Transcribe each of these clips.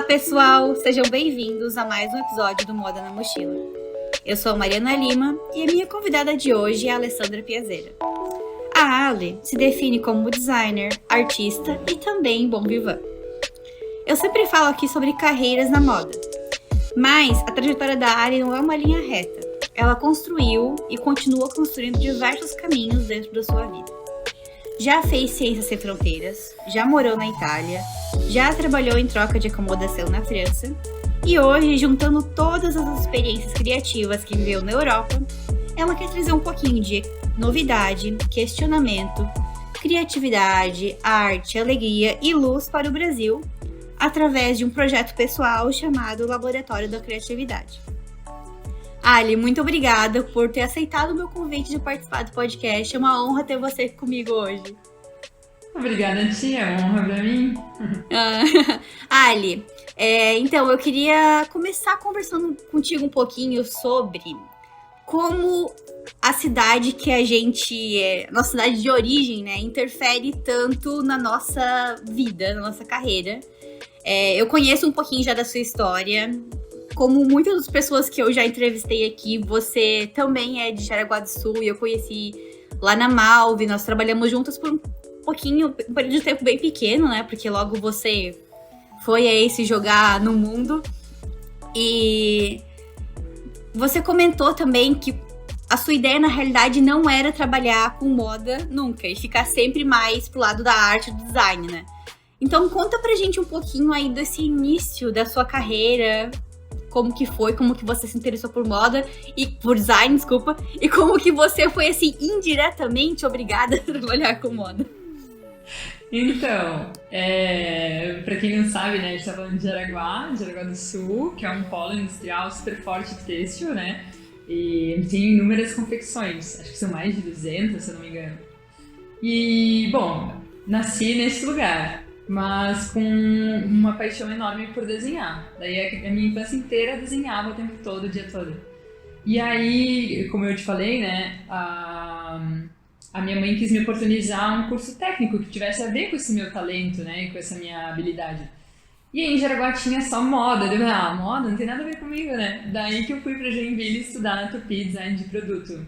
pessoal, sejam bem-vindos a mais um episódio do Moda na Mochila. Eu sou a Mariana Lima e a minha convidada de hoje é a Alessandra Piazeira. A Ale se define como designer, artista e também bon vivant. Eu sempre falo aqui sobre carreiras na moda, mas a trajetória da Ale não é uma linha reta. Ela construiu e continua construindo diversos caminhos dentro da sua vida. Já fez Ciências Sem Fronteiras, já morou na Itália, já trabalhou em troca de acomodação na França e hoje, juntando todas as experiências criativas que viveu na Europa, ela quer trazer um pouquinho de novidade, questionamento, criatividade, arte, alegria e luz para o Brasil através de um projeto pessoal chamado Laboratório da Criatividade. Ali, muito obrigada por ter aceitado o meu convite de participar do podcast. É uma honra ter você aqui comigo hoje. Obrigada, tia. É uma honra pra mim. Ali, então eu queria começar conversando contigo um pouquinho sobre como a cidade que a gente nossa cidade de origem, né, interfere tanto na nossa vida, na nossa carreira. Eu conheço um pouquinho já da sua história. Como muitas das pessoas que eu já entrevistei aqui, você também é de Jaraguá do Sul e eu conheci lá na Malve. Nós trabalhamos juntas por um período de tempo bem pequeno, né? Porque logo você foi aí se jogar no mundo. E você comentou também que a sua ideia, na realidade, não era trabalhar com moda nunca e ficar sempre mais pro lado da arte e do design, né? Então, conta pra gente um pouquinho aí desse início da sua carreira. Como que foi, como que você se interessou por moda e por design, desculpa, e como que você foi, assim, indiretamente obrigada a trabalhar com moda. Então, pra quem não sabe, né, a gente tá falando de Jaraguá do Sul, que é um polo industrial super forte de têxtil, né, e tem inúmeras confecções, acho que são mais de 200, se eu não me engano. E, bom, nasci nesse lugar, mas com uma paixão enorme por desenhar. Daí a minha infância inteira eu desenhava o tempo todo, o dia todo. E aí, como eu te falei, né, a minha mãe quis me oportunizar um curso técnico que tivesse a ver com esse meu talento, né, e com essa minha habilidade. E aí em Jaraguá tinha só moda. Eu falei, moda não tem nada a ver comigo, né? Daí que eu fui pra Joinville estudar na Tupi Design de Produto.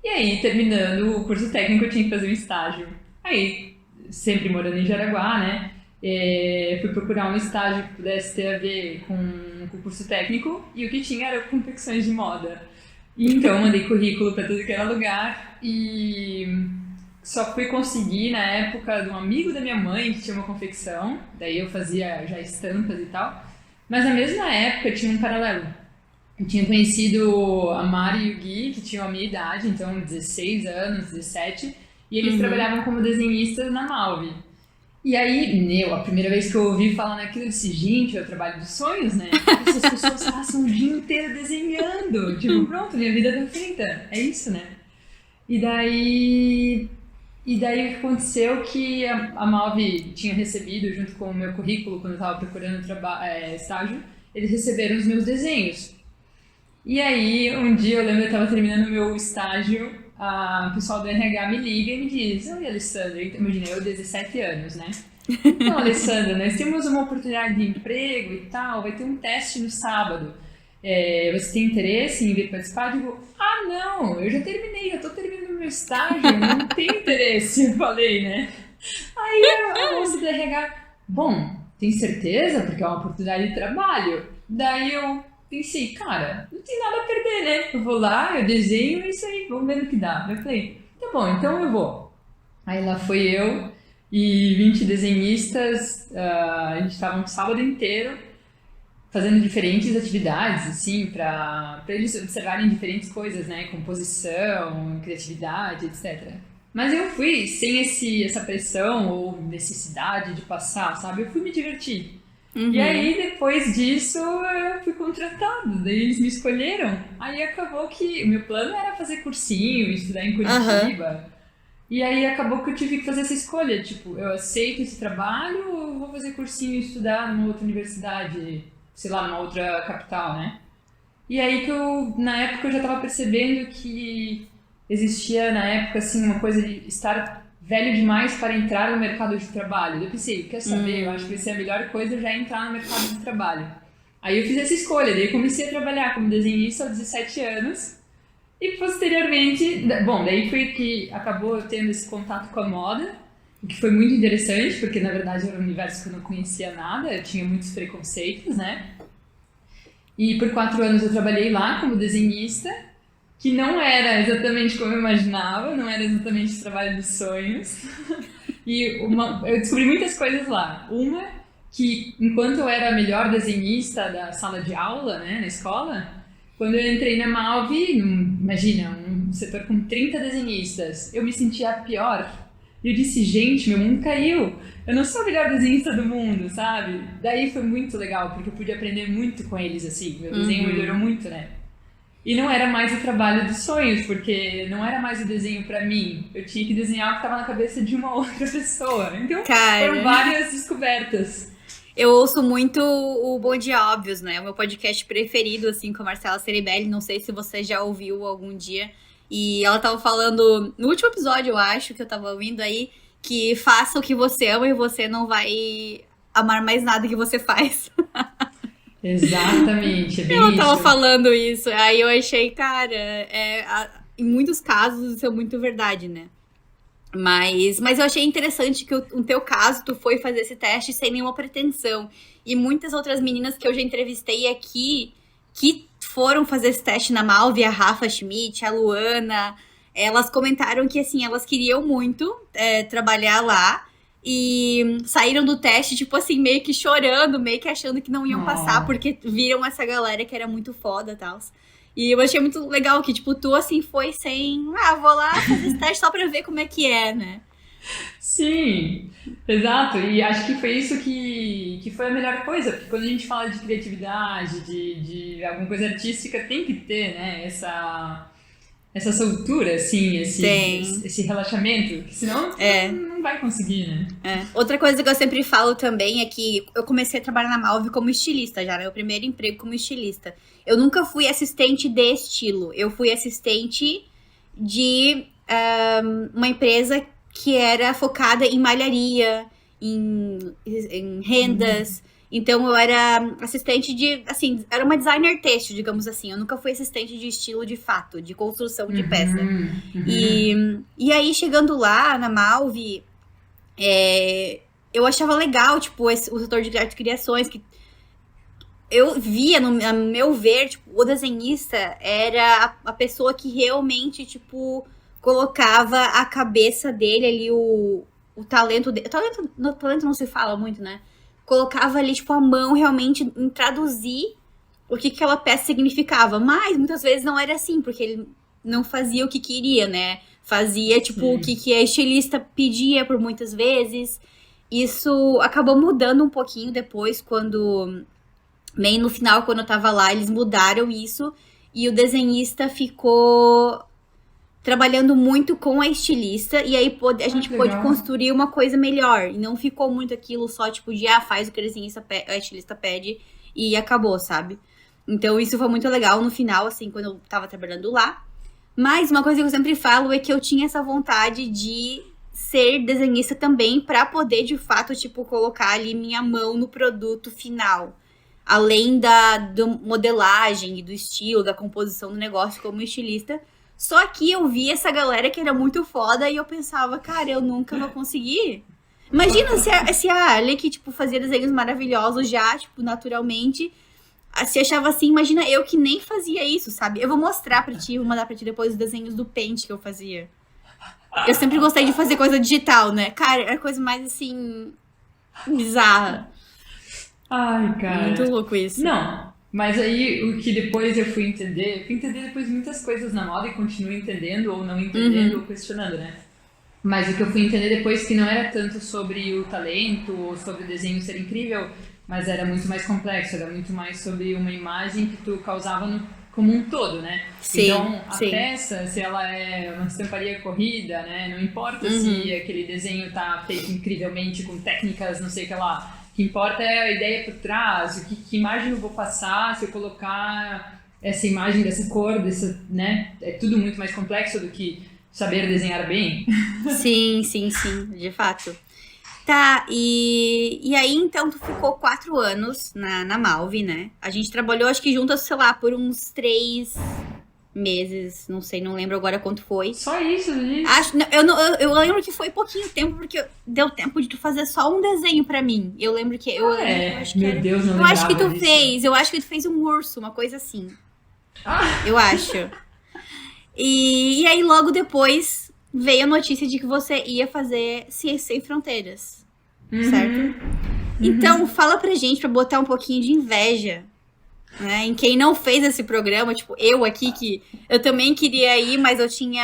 E aí, terminando o curso técnico, eu tinha que fazer um estágio. Aí, sempre morando em Jaraguá, né, fui procurar um estágio que pudesse ter a ver com o curso técnico e o que tinha era confecções de moda. E então mandei currículo para tudo que era lugar e só fui conseguir na época de um amigo da minha mãe que tinha uma confecção, daí eu fazia já estampas e tal, mas na mesma época tinha um paralelo. Eu tinha conhecido a Mari e o Gui, que tinham a minha idade, então 16 anos, 17, e eles trabalhavam como desenhistas na Malve. E aí, a primeira vez que eu ouvi falar naquilo, eu disse, gente, é o trabalho dos sonhos, né? Essas pessoas passam o dia inteiro desenhando. Tipo, pronto, minha vida tá feita. É isso, né? E daí o que aconteceu que a Malve tinha recebido, junto com o meu currículo, quando eu tava procurando estágio, eles receberam os meus desenhos. E aí, um dia eu lembro que eu tava terminando o meu estágio, o pessoal do RH me liga e me diz, oi, Alessandra, imagina, eu 17 anos, né? Então, Alessandra, nós temos uma oportunidade de emprego e tal, vai ter um teste no sábado. Você tem interesse em vir participar? Eu digo, não, eu já terminei, eu tô terminando o meu estágio, não tenho interesse, eu falei, né? Aí a moça do RH, bom, tem certeza? Porque é uma oportunidade de trabalho. Daí eu pensei, cara, não tem nada a perder, né? Eu vou lá, eu desenho, é isso aí, vamos ver no que dá. Eu falei, tá bom, então eu vou. Aí lá fui eu e 20 desenhistas, a gente estava um sábado inteiro fazendo diferentes atividades, assim, para eles observarem diferentes coisas, né? Composição, criatividade, etc. Mas eu fui sem essa pressão ou necessidade de passar, sabe? Eu fui me divertir. E aí, depois disso, eu fui contratada, daí eles me escolheram. Aí acabou que o meu plano era fazer cursinho, estudar em Curitiba. E aí acabou que eu tive que fazer essa escolha, tipo, eu aceito esse trabalho ou vou fazer cursinho e estudar numa outra universidade, sei lá, numa outra capital, né? E aí que na época eu já estava percebendo que existia, na época, assim, uma coisa de estar velho demais para entrar no mercado de trabalho. Eu pensei, quer saber, eu acho que vai ser a melhor coisa já entrar no mercado de trabalho. Aí eu fiz essa escolha, daí eu comecei a trabalhar como desenhista aos 17 anos. E posteriormente, bom, daí foi que acabou tendo esse contato com a moda, o que foi muito interessante, porque na verdade era um universo que eu não conhecia nada, eu tinha muitos preconceitos, né? E por 4 anos eu trabalhei lá como desenhista, que não era exatamente como eu imaginava, não era exatamente o trabalho dos sonhos. E eu descobri muitas coisas lá. Uma, que enquanto eu era a melhor desenhista da sala de aula, né, na escola, quando eu entrei na Malve, imagina, um setor com 30 desenhistas, eu me sentia a pior. E eu disse, gente, meu mundo caiu. Eu não sou a melhor desenhista do mundo, sabe? Daí foi muito legal, porque eu pude aprender muito com eles, assim. Meu desenho melhorou muito, né? E não era mais o trabalho dos sonhos, porque não era mais o desenho pra mim. Eu tinha que desenhar o que estava na cabeça de uma outra pessoa. Então, foram várias descobertas. Eu ouço muito o Bom Dia Óbvios, né? O meu podcast preferido, assim, com a Marcela Ceribelli. Não sei se você já ouviu algum dia. E ela tava falando, no último episódio, eu acho, que eu tava ouvindo aí, que faça o que você ama e você não vai amar mais nada que você faz. Exatamente, é bem Ela isso. tava falando isso. Aí eu achei, cara, em muitos casos isso é muito verdade, né? Mas eu achei interessante que no teu caso, tu foi fazer esse teste sem nenhuma pretensão. E muitas outras meninas que eu já entrevistei aqui, que foram fazer esse teste na Malve, a Rafa Schmidt, a Luana, elas comentaram que, assim, elas queriam muito trabalhar lá. E saíram do teste, tipo assim, meio que chorando, meio que achando que não iam passar, porque viram essa galera que era muito foda e tal. E eu achei muito legal que, tipo, tu, assim, foi sem... vou lá fazer esse teste só pra ver como é que é, né? Sim, exato. E acho que foi isso que foi a melhor coisa. Porque quando a gente fala de criatividade, de alguma coisa artística, tem que ter, né, essa soltura, assim, esse relaxamento. Que senão não vai conseguir, né? Outra coisa que eu sempre falo também é que eu comecei a trabalhar na Malve como estilista já, né? Meu primeiro emprego como estilista. Eu nunca fui assistente de estilo. Eu fui assistente de uma empresa que era focada em malharia, em rendas. Então, eu era assistente de... Assim, era uma designer têxtil, digamos assim. Eu nunca fui assistente de estilo de fato, de construção de peça. E aí, chegando lá, na Malve, eu achava legal, tipo, o setor de arte e criações, que eu via, no meu ver, tipo, o desenhista era a pessoa que realmente, tipo, colocava a cabeça dele ali, o talento dele. Talento não se fala muito, né? Colocava ali, tipo, a mão realmente em traduzir o que aquela peça significava. Mas, muitas vezes, não era assim, porque ele não fazia o que queria, né? Fazia, tipo, o que a estilista pedia por muitas vezes. Isso acabou mudando um pouquinho depois, quando... Bem no final, quando eu tava lá, eles mudaram isso. E o desenhista ficou trabalhando muito com a estilista. E aí a gente pôde construir uma coisa melhor. E não ficou muito aquilo só, tipo, de faz o que a estilista pede e acabou, sabe? Então isso foi muito legal no final, assim, quando eu tava trabalhando lá. Mas uma coisa que eu sempre falo é que eu tinha essa vontade de ser desenhista também pra poder, de fato, tipo, colocar ali minha mão no produto final. Além da modelagem e do estilo, da composição do negócio como estilista. Só que eu vi essa galera que era muito foda e eu pensava, cara, eu nunca vou conseguir. Imagina se a Ale, que, tipo, fazia desenhos maravilhosos já, tipo, naturalmente, se achava assim, imagina eu que nem fazia isso, sabe? Eu vou mostrar pra ti, vou mandar pra ti depois os desenhos do Paint que eu fazia. Eu sempre gostei de fazer coisa digital, né? Cara, era coisa mais, assim, bizarra. Ai, cara. Muito louco isso. Não, mas aí o que depois eu fui entender depois muitas coisas na moda e continuo entendendo, ou não entendendo, ou questionando, né? Mas o que eu fui entender depois que não era tanto sobre o talento, ou sobre o desenho ser incrível, mas era muito mais complexo, era muito mais sobre uma imagem que tu causava como um todo, né? Sim, então, a peça, se ela é uma estamparia corrida, né? Não importa se aquele desenho tá feito incrivelmente com técnicas, não sei o que lá. O que importa é a ideia por trás, que imagem eu vou passar se eu colocar essa imagem dessa cor, né? É tudo muito mais complexo do que saber desenhar bem. Sim, de fato. Tá, e aí então tu ficou 4 anos na Malve, né? A gente trabalhou, acho que juntas, sei lá, por uns 3 meses, não sei, não lembro agora quanto foi. Só isso, gente. Eu lembro que foi pouquinho tempo, porque deu tempo de tu fazer só um desenho pra mim. Eu lembro que. Eu acho que meu Deus, não eu acho que tu lembrava disso. eu acho que tu fez um urso, uma coisa assim. Ah, Eu acho. E aí logo depois veio a notícia de que você ia fazer Ciência Sem Fronteiras, certo? Então, fala pra gente, pra botar um pouquinho de inveja, né, em quem não fez esse programa, tipo, eu aqui, que eu também queria ir, mas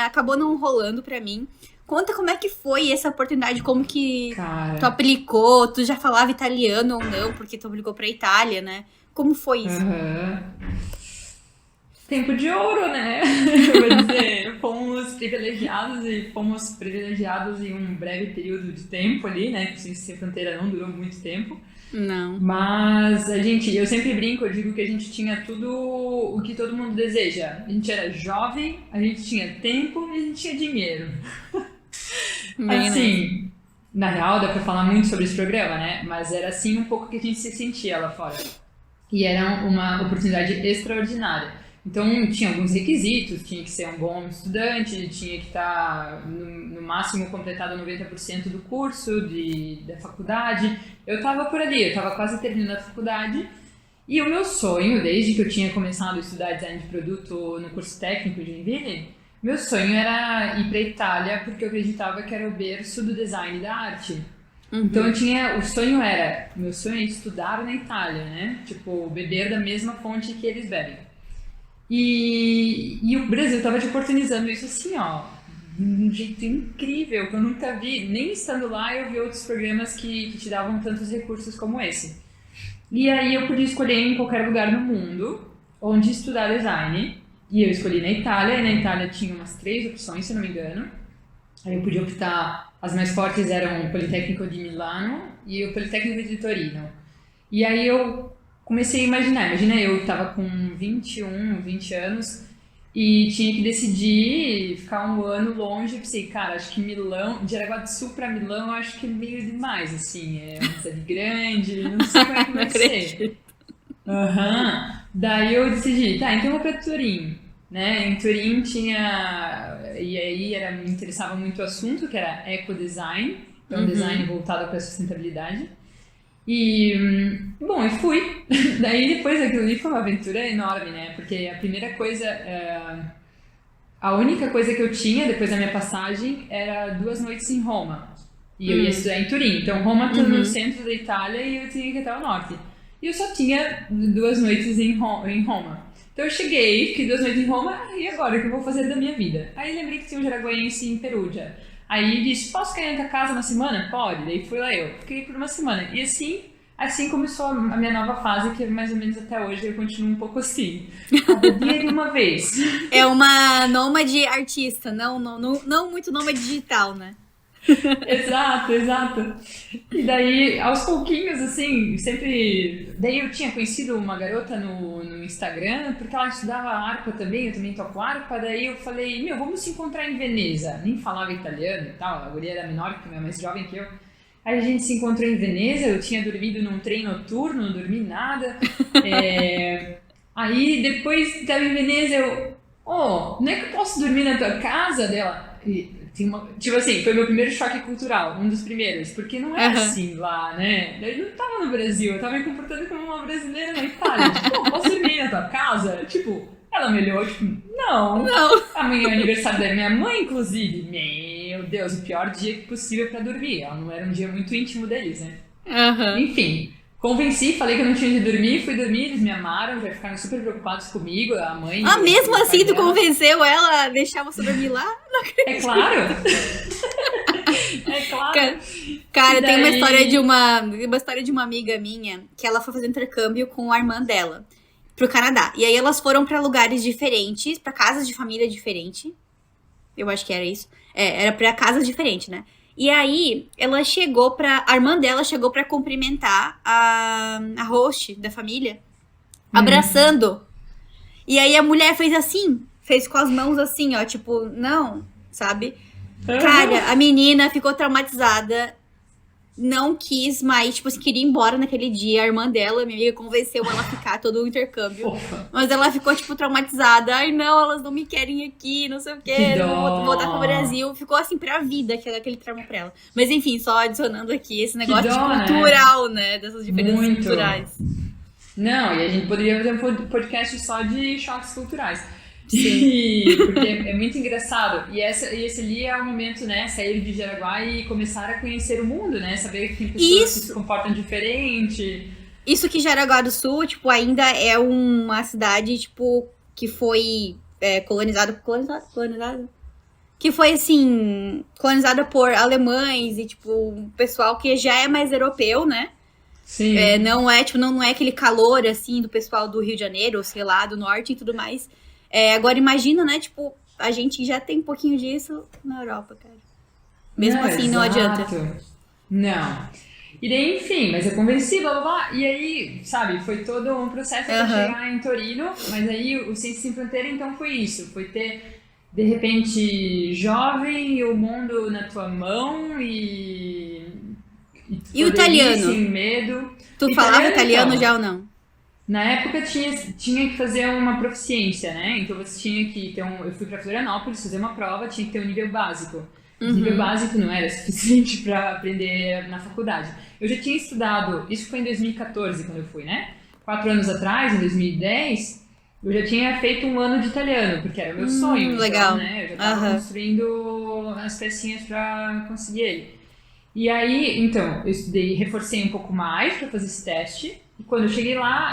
acabou não rolando pra mim. Conta como é que foi essa oportunidade, como que cara. tu aplicou, tu já falava italiano ou não, porque tu aplicou pra Itália, né? Como foi isso? Tempo de ouro, né? Eu vou dizer, fomos privilegiados em um breve período de tempo ali, né? Que Ciência Sem Fronteira não durou muito tempo. Não. Mas eu sempre brinco, eu digo que a gente tinha tudo o que todo mundo deseja. A gente era jovem, a gente tinha tempo e a gente tinha dinheiro. Assim, na real dá pra falar muito sobre esse programa, né? Mas era assim um pouco que a gente se sentia lá fora. E era uma oportunidade extraordinária. Então, tinha alguns requisitos, tinha que ser um bom estudante, tinha que estar, no máximo, completado 90% do curso da faculdade. Eu estava por ali, eu estava quase terminando a faculdade. E o meu sonho, desde que eu tinha começado a estudar design de produto no curso técnico de Joinville, meu sonho era ir para a Itália, porque eu acreditava que era o berço do design e da arte. Então meu sonho é estudar na Itália, né? Tipo, beber da mesma fonte que eles bebem. E o Brasil tava te oportunizando isso assim, ó, de um jeito incrível, que eu nunca vi. Nem estando lá eu vi outros programas que te davam tantos recursos como esse. E aí eu podia escolher em qualquer lugar no mundo onde estudar design. E eu escolhi na Itália, e na Itália tinha umas 3 opções, se eu não me engano. Aí eu podia optar, as mais fortes eram o Politécnico de Milano e o Politécnico de Torino. E aí eu comecei a imagina, eu estava com 20 anos e tinha que decidir ficar um ano longe. Eu pensei, cara, acho que Milão, de Jaraguá do Sul pra Milão, eu acho que é meio demais, assim, é uma cidade grande, não sei como é que vai ser. Daí eu decidi, tá, então eu vou pra Turim, né? Em Turim tinha, e aí me interessava muito o assunto, que era ecodesign, então design voltado para sustentabilidade. E, bom, eu fui. Daí depois aquilo ali foi uma aventura enorme, né? Porque a primeira coisa, a única coisa que eu tinha depois da minha passagem era 2 noites em Roma. E eu ia estudar em Turim. Então Roma está no centro da Itália e eu tinha que ir até o norte. E eu só tinha 2 noites em Roma. Então eu cheguei, fiquei 2 noites em Roma, e agora o que eu vou fazer da minha vida? Aí lembrei que tinha um jaraguense em Perugia. Aí disse, posso cair na tua casa uma semana? Pode. Daí fui lá eu. Fiquei por uma semana. E assim começou a minha nova fase, que é mais ou menos até hoje eu continuo um pouco assim. Cada dia de uma vez. É uma nômade artista, não muito nômade digital, né? Exato. E daí, aos pouquinhos, assim, sempre... Daí eu tinha conhecido uma garota no Instagram, porque ela estudava harpa também, eu também toco harpa. Daí eu falei, vamos se encontrar em Veneza. Nem falava italiano e tal, a guria era menor, porque é mais jovem que eu. Aí a gente se encontrou em Veneza, eu tinha dormido num trem noturno, não dormi nada. Aí depois estava em Veneza, não é que eu posso dormir na tua casa dela? Tipo assim, foi meu primeiro choque cultural, um dos primeiros, porque não é assim lá, né? Eu não tava no Brasil, eu tava me comportando como uma brasileira na Itália. Tipo, posso dormir na tua casa? Tipo, ela me olhou, tipo, não. Amanhã é o aniversário da minha mãe, inclusive. Meu Deus, o pior dia possível pra dormir. Ela não era um dia muito íntimo deles, né? Enfim, convenci, falei que eu não tinha de dormir, fui dormir, eles me amaram, já ficaram super preocupados comigo, a mãe... Mesmo assim tu convenceu ela a deixar você dormir lá? Não acredito. É claro! É claro! Cara, tem uma história de uma amiga minha, que ela foi fazer intercâmbio com a irmã dela pro Canadá. E aí elas foram pra lugares diferentes, pra casas de família diferente. Eu acho que era isso. Era pra casas diferentes, né? E aí, a irmã dela chegou pra cumprimentar a host da família, abraçando. E aí a mulher fez com as mãos assim, ó, tipo, não, sabe? Cara, a menina ficou traumatizada, não quis mais, tipo, queria ir embora naquele dia. A irmã dela, minha amiga, convenceu ela a ficar todo o intercâmbio. Mas ela ficou, tipo, traumatizada. Ai, não, elas não me querem aqui, não sei o quê. Eu vou voltar pro Brasil. Ficou, assim, pra vida, aquele trauma pra ela. Mas, enfim, só adicionando aqui esse negócio de cultural, né? Dessas diferenças culturais. Não, e a gente poderia fazer um podcast só de choques culturais. Porque é muito engraçado. E esse ali é o momento, né? Sair de Jaraguá e começar a conhecer o mundo, né? Saber que tem pessoas que se comportam diferente. Isso que Jaraguá do Sul, tipo, ainda é uma cidade, tipo, que foi colonizada? Que foi, assim, colonizada por alemães e, tipo, um pessoal que já é mais europeu, né? Sim. Não é aquele calor, assim, do pessoal do Rio de Janeiro, ou sei lá, do norte e tudo mais. Agora imagina, né, tipo, a gente já tem um pouquinho disso na Europa, cara. Mesmo assim, não adianta. Não. E daí, enfim, mas eu convenci, blá blá blá. E aí, sabe, foi todo um processo pra chegar em Torino. Mas aí o Ciências Sem Fronteira, então, foi isso. Foi ter, de repente, jovem e o mundo na tua mão e o italiano? Sem medo. Tu falava italiano já ou não? Na época tinha que fazer uma proficiência, né? Então você tinha que ter eu fui pra Florianópolis fazer uma prova, tinha que ter um nível básico. O nível básico não era suficiente pra aprender na faculdade. Eu já tinha estudado, isso foi em 2014 quando eu fui, né? 4 anos atrás, em 2010, eu já tinha feito um ano de italiano, porque era meu sonho. Legal. Então, né? Eu já tava construindo as pecinhas pra conseguir ele. E aí, então, eu estudei, reforcei um pouco mais pra fazer esse teste. E quando eu cheguei lá,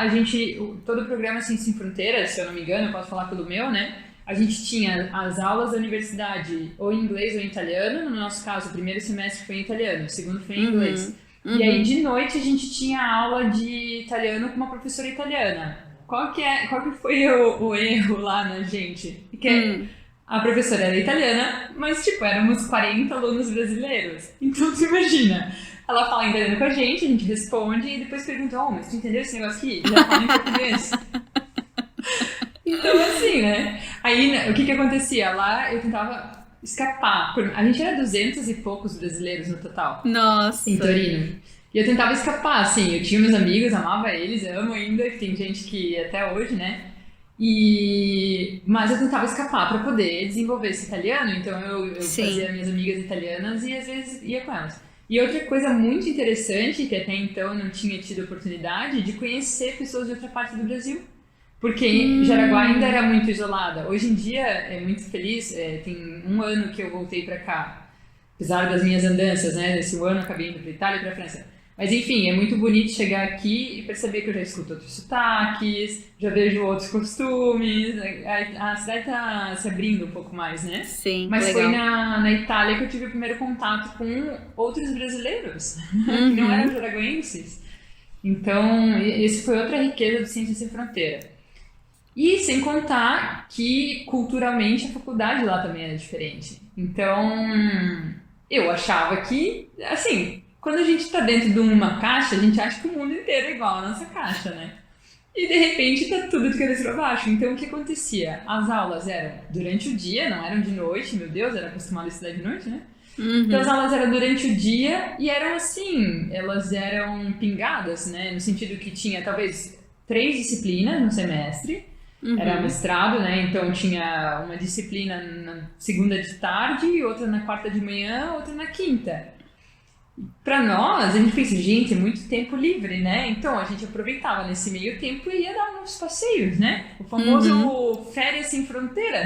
todo o programa Ciências Sem Fronteiras, se eu não me engano, eu posso falar pelo meu, né? A gente tinha as aulas da universidade ou em inglês ou em italiano. No nosso caso, o primeiro semestre foi em italiano, o segundo foi em inglês. E aí, de noite, a gente tinha aula de italiano com uma professora italiana. Qual que foi o erro lá na gente? Porque a professora era italiana, mas, tipo, éramos 40 alunos brasileiros. Então, tu imagina... Ela fala italiano com a gente responde e depois pergunta, mas tu entendeu esse negócio aqui? Já fala em português. Então, assim, né? Aí, o que acontecia? Lá, eu tentava escapar. A gente era 200 e poucos brasileiros no total. Nossa! Em Torino. E eu tentava escapar, assim. Eu tinha meus amigos, amava eles, amo ainda. Tem gente que até hoje, né? Mas eu tentava escapar para poder desenvolver esse italiano. Então, eu fazia minhas amigas italianas e às vezes ia com elas. E outra coisa muito interessante, que até então não tinha tido oportunidade, de conhecer pessoas de outra parte do Brasil. Porque Jaraguá ainda era muito isolada. Hoje em dia, é muito feliz, tem 1 ano que eu voltei para cá. Apesar das minhas andanças, né? Nesse 1 ano eu acabei indo para Itália e para França. Mas enfim, é muito bonito chegar aqui e perceber que eu já escuto outros sotaques, já vejo outros costumes, a cidade está se abrindo um pouco mais, né? Sim, mas legal. foi na Itália que eu tive o primeiro contato com outros brasileiros, que não eram jaraguenses. Então, esse foi outra riqueza do Ciências Sem Fronteira. E sem contar que, culturalmente, a faculdade lá também era diferente. Então, eu achava que, assim... Quando a gente tá dentro de uma caixa, a gente acha que o mundo inteiro é igual à nossa caixa, né? E de repente tá tudo de cabeça pra baixo. Então o que acontecia? As aulas eram durante o dia, não eram de noite, meu Deus, era acostumado a estudar de noite, né? Então as aulas eram durante o dia e eram assim, elas eram pingadas, né? No sentido que tinha talvez 3 disciplinas no semestre. Era mestrado, né? Então tinha uma disciplina na segunda de tarde, outra na quarta de manhã, outra na quinta. Pra nós, a gente pensa, gente, é muito tempo livre, né? Então a gente aproveitava nesse meio tempo e ia dar uns passeios, né? O famoso férias sem fronteira.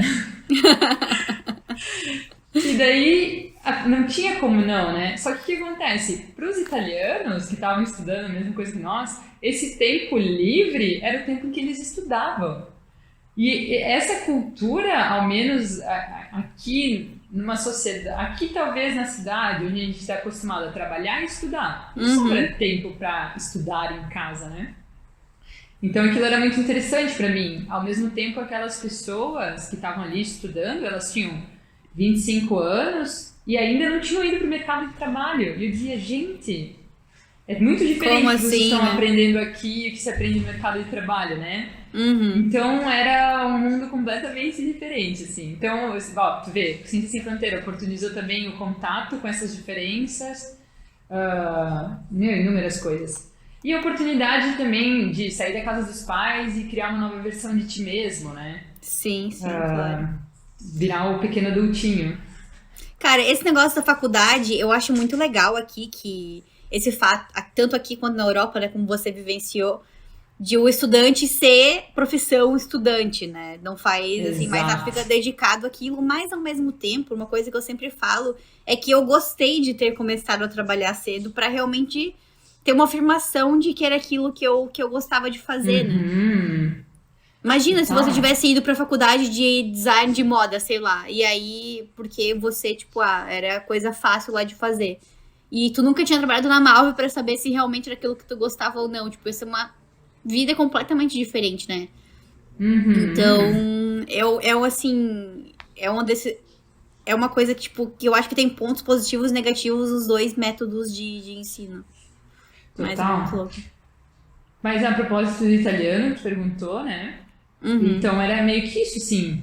E daí não tinha como não, né? Só que o que acontece? Para os italianos que estavam estudando a mesma coisa que nós, esse tempo livre era o tempo em que eles estudavam. E essa cultura, ao menos aqui numa sociedade, aqui talvez na cidade, onde a gente está acostumado a trabalhar e estudar, não sobra tempo para estudar em casa, né? Então aquilo era muito interessante para mim. Ao mesmo tempo, aquelas pessoas que estavam ali estudando, elas tinham 25 anos e ainda não tinham ido para o mercado de trabalho. E eu dizia, gente, é muito diferente do que vocês estão aprendendo aqui e o que se aprende no mercado de trabalho, né? Uhum. Então era um mundo completamente diferente, assim. Então, ó, tu vê, o Ciência Sem Fronteira oportunizou também o contato com essas diferenças, inúmeras coisas. E a oportunidade também de sair da casa dos pais e criar uma nova versão de ti mesmo, né? Sim, claro. Virar o pequeno adultinho. Cara, esse negócio da faculdade, eu acho muito legal aqui que esse fato, tanto aqui quanto na Europa, né, como você vivenciou, de o estudante ser profissão estudante, né? Não faz assim, mais nada, fica dedicado àquilo, mas ao mesmo tempo, uma coisa que eu sempre falo é que eu gostei de ter começado a trabalhar cedo pra realmente ter uma afirmação de que era aquilo que eu gostava de fazer, né? Imagina se você tivesse ido pra faculdade de design de moda, sei lá, e aí, porque você, tipo, era coisa fácil lá de fazer. E tu nunca tinha trabalhado na Malve pra saber se realmente era aquilo que tu gostava ou não. Tipo, isso é uma vida completamente diferente, né? Então, assim, é uma coisa que, tipo, que eu acho que tem pontos positivos e negativos nos dois métodos de ensino. Total. Mas é muito louco. Mas a propósito do italiano, tu perguntou, né? Então era meio que isso, sim.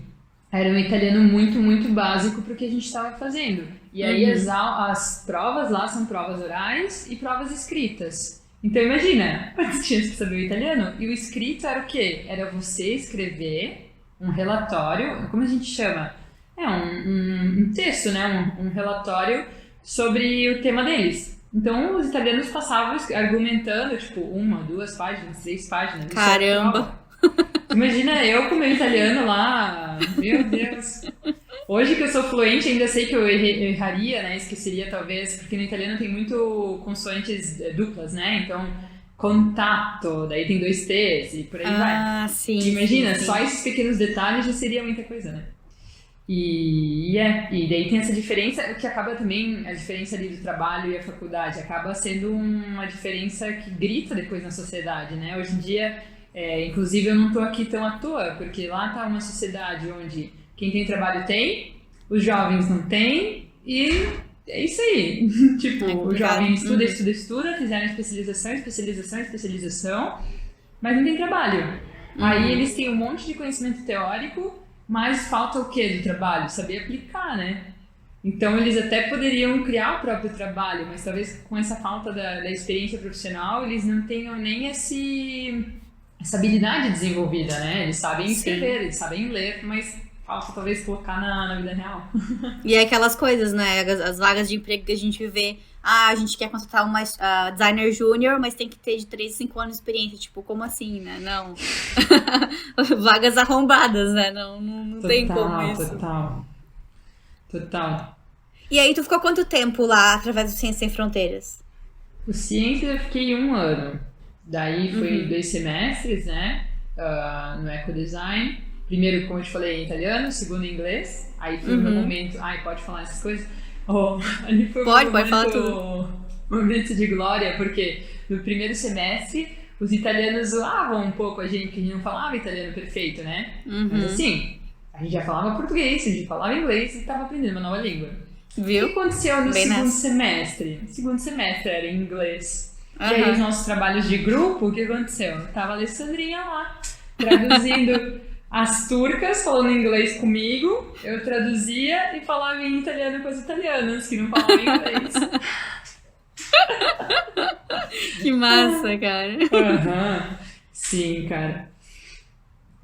Era um italiano muito, muito básico pro que a gente estava fazendo. E aí as provas lá são provas orais e provas escritas. Então imagina, quantos tinha que saber o italiano? E o escrito era o quê? Era você escrever um relatório, como a gente chama? Um texto, né? Um relatório sobre o tema deles. Então os italianos passavam argumentando, tipo, 1, 2 páginas, 3 páginas. Caramba! Imagina eu com meu italiano lá, meu Deus. Hoje que eu sou fluente, ainda sei que eu erraria, né? Esqueceria talvez, porque no italiano tem muito consoantes duplas, né? Então, contato, daí tem 2 T's e por aí vai. Sim. Imagina, sim. Só esses pequenos detalhes já seria muita coisa, né? E daí tem essa diferença, o que acaba também, a diferença ali do trabalho e a faculdade, acaba sendo uma diferença que grita depois na sociedade, né? Hoje em dia, inclusive eu não tô aqui tão à toa, porque lá tá uma sociedade onde quem tem trabalho tem, os jovens não têm, e é isso aí. Tipo, o jovem estuda, fizeram especialização, mas não tem trabalho. Aí eles têm um monte de conhecimento teórico, mas falta o quê do trabalho? Saber aplicar, né? Então eles até poderiam criar o próprio trabalho, mas talvez com essa falta da experiência profissional, eles não tenham nem essa habilidade desenvolvida, né? Eles sabem escrever, eles sabem ler, mas falta talvez colocar na vida real. E é aquelas coisas, né? As vagas de emprego que a gente vê. A gente quer contratar uma designer júnior, mas tem que ter de 3 a 5 anos de experiência. Tipo, como assim, né? Não. Vagas arrombadas, né? Não tem como isso. Total. E aí, tu ficou quanto tempo lá, através do Ciência Sem Fronteiras? O Ciência eu fiquei 1 ano. Daí foi 2 semestres, né? No Ecodesign. Primeiro, como eu te falei, em italiano. Segundo, em inglês. Aí foi o meu momento... Ai, pode falar essas coisas? Ali foi pode falar tudo. Um momento de glória, porque no primeiro semestre os italianos zoavam um pouco a gente, que a gente não falava italiano perfeito, né? Mas assim, a gente já falava português, a gente falava inglês e estava aprendendo uma nova língua. Viu? O que aconteceu no segundo semestre? O segundo semestre era em inglês. E aí os nossos trabalhos de grupo, o que aconteceu? Tava a Alessandrinha lá, traduzindo as turcas falando inglês comigo, eu traduzia e falava em italiano com as italianas, que não falavam inglês. Que massa, cara. Sim, cara.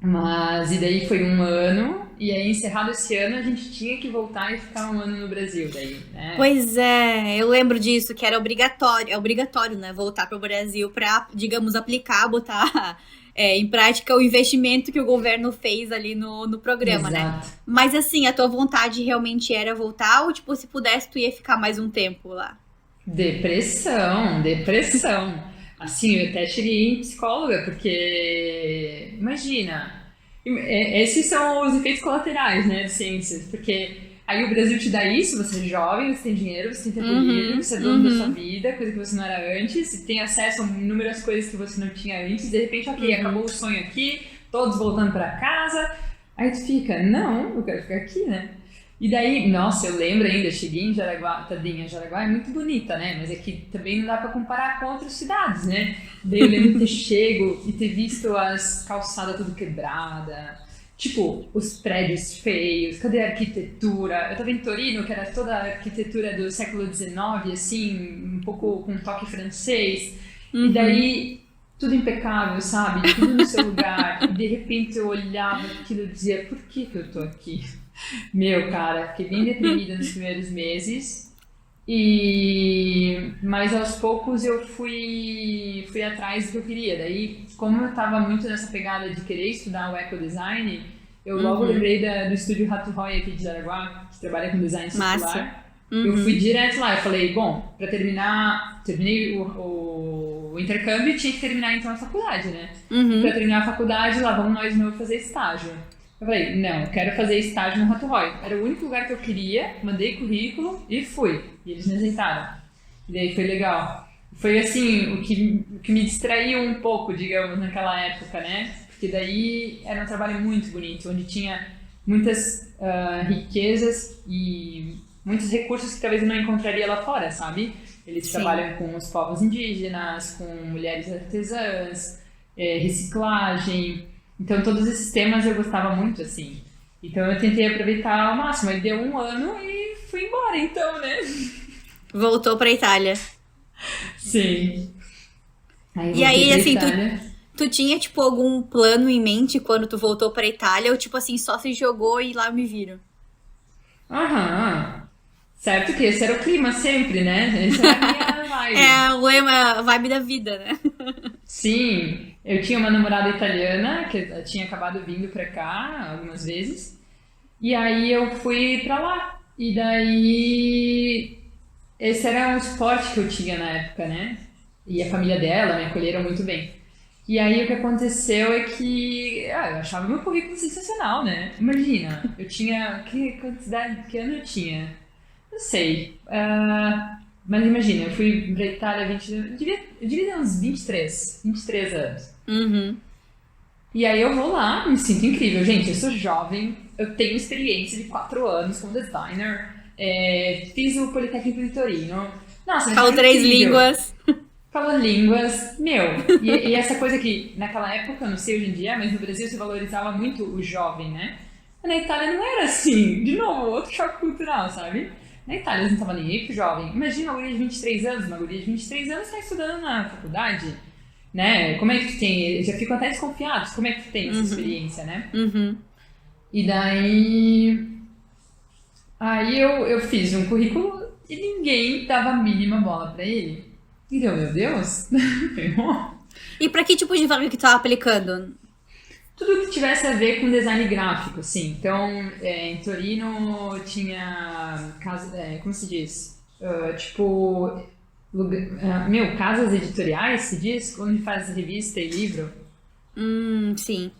Mas, e daí foi 1 ano, e aí encerrado esse ano a gente tinha que voltar e ficar 1 ano no Brasil daí, né? Pois é, eu lembro disso, que era obrigatório, né, voltar pro Brasil pra, digamos, aplicar, botar... em prática o investimento que o governo fez ali no programa, né? Mas assim, a tua vontade realmente era voltar ou, tipo, se pudesse, tu ia ficar mais um tempo lá? Depressão. Assim, eu até cheguei em psicóloga, porque, imagina, esses são os efeitos colaterais, né, de ciências, porque aí o Brasil te dá isso, você é jovem, você tem dinheiro, você tem tempo livre, você é dono da sua vida, coisa que você não era antes, você tem acesso a inúmeras coisas que você não tinha antes, de repente, ok, acabou o sonho aqui, todos voltando pra casa, aí tu fica, não, eu quero ficar aqui, né? E daí, nossa, eu lembro ainda, eu cheguei em Jaraguá, tadinha, Jaraguá é muito bonita, né? Mas é que também não dá pra comparar com outras cidades, né? Daí eu lembro de ter chego e ter visto as calçadas tudo quebrada, tipo, os prédios feios, cadê a arquitetura? Eu tava em Torino, que era toda a arquitetura do século XIX, assim, um pouco com um toque francês, e daí tudo impecável, sabe? Tudo no seu lugar, e de repente eu olhava aquilo e dizia, por que que eu tô aqui? Meu, cara, fiquei bem deprimida nos primeiros meses. Mas aos poucos eu fui atrás do que eu queria. Daí, como eu tava muito nessa pegada de querer estudar o ecodesign, eu logo lembrei do estúdio Rato Roy aqui de Jaraguá, que trabalha com design circular. Massa. Eu fui direto lá, eu falei, bom, pra terminei o intercâmbio, tinha que terminar então a faculdade, né? Pra terminar a faculdade, lá vamos nós de novo fazer estágio. Eu falei, não, eu quero fazer estágio no Rato Roy. Era o único lugar que eu queria, mandei currículo e fui. E eles me aceitaram. E daí foi legal. Foi assim, o que me distraiu um pouco, digamos, naquela época, né? Porque daí era um trabalho muito bonito, onde tinha muitas riquezas e muitos recursos que talvez eu não encontraria lá fora, sabe? Eles trabalham com os povos indígenas, com mulheres artesãs, reciclagem. Então, todos esses temas eu gostava muito, assim. Então, eu tentei aproveitar ao máximo. Aí deu um ano e fui embora, então, né? Voltou pra Itália. Sim. E aí, assim, tu tinha, tipo, algum plano em mente quando tu voltou pra Itália? Ou, tipo assim, só se jogou e lá me viram? Aham. Certo que esse era o clima sempre, né? Essa era a minha vibe. É o lema, a vibe da vida, né? Sim, eu tinha uma namorada italiana que tinha acabado vindo pra cá algumas vezes. E aí eu fui pra lá. E daí esse era um esporte que eu tinha na época, né? E a família dela me acolheram muito bem. E aí o que aconteceu é que eu achava meu currículo sensacional, né? Imagina, eu tinha. Que ano eu tinha? Não sei. Mas imagina, eu fui pra Itália eu devia ter uns 23 anos. E aí eu vou lá, me sinto incrível. Gente, eu sou jovem, eu tenho experiência de 4 anos como designer, fiz o Politécnico de Torino. Nossa, Falo 3 línguas. Falo línguas, meu. E essa coisa que naquela época, eu não sei hoje em dia, mas no Brasil se valorizava muito o jovem, né? Mas na Itália não era assim. De novo, outro choque cultural, sabe? Na Itália eles não estavam nem aí pro jovem. Imagina uma guria de 23 anos, uma guria de 23 anos está estudando na faculdade, né? Como é que tu tem? Já ficam até desconfiados, como é que tu tem essa experiência, né? E daí... Aí eu fiz um currículo e ninguém dava a mínima bola pra ele. E deu, meu Deus, ferrou. E pra que tipo de vaga que tu tava aplicando? Tudo que tivesse a ver com design gráfico, assim. Então, em Torino tinha como se diz? Casas editoriais, se diz? Onde faz revista e livro. Sim.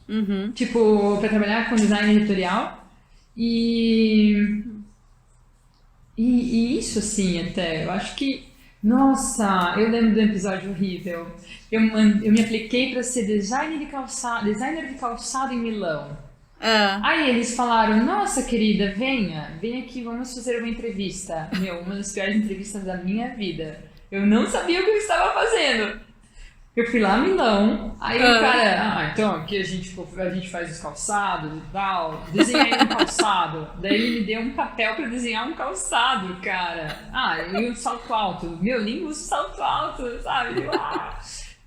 Tipo, pra trabalhar com design editorial. E isso, assim, até. Eu acho que... Nossa, eu lembro do episódio horrível. Eu me apliquei para ser designer de calçado em Milão. Aí eles falaram, nossa querida, vem aqui, vamos fazer uma entrevista. Uma das piores entrevistas da minha vida. Eu não sabia o que eu estava fazendo. Eu fui lá em Milão, aí o cara, então aqui a gente faz os calçados e tal, desenhei um calçado. Daí ele me deu um papel pra desenhar um calçado, cara. E um salto alto. Meu, nem uso salto alto, sabe?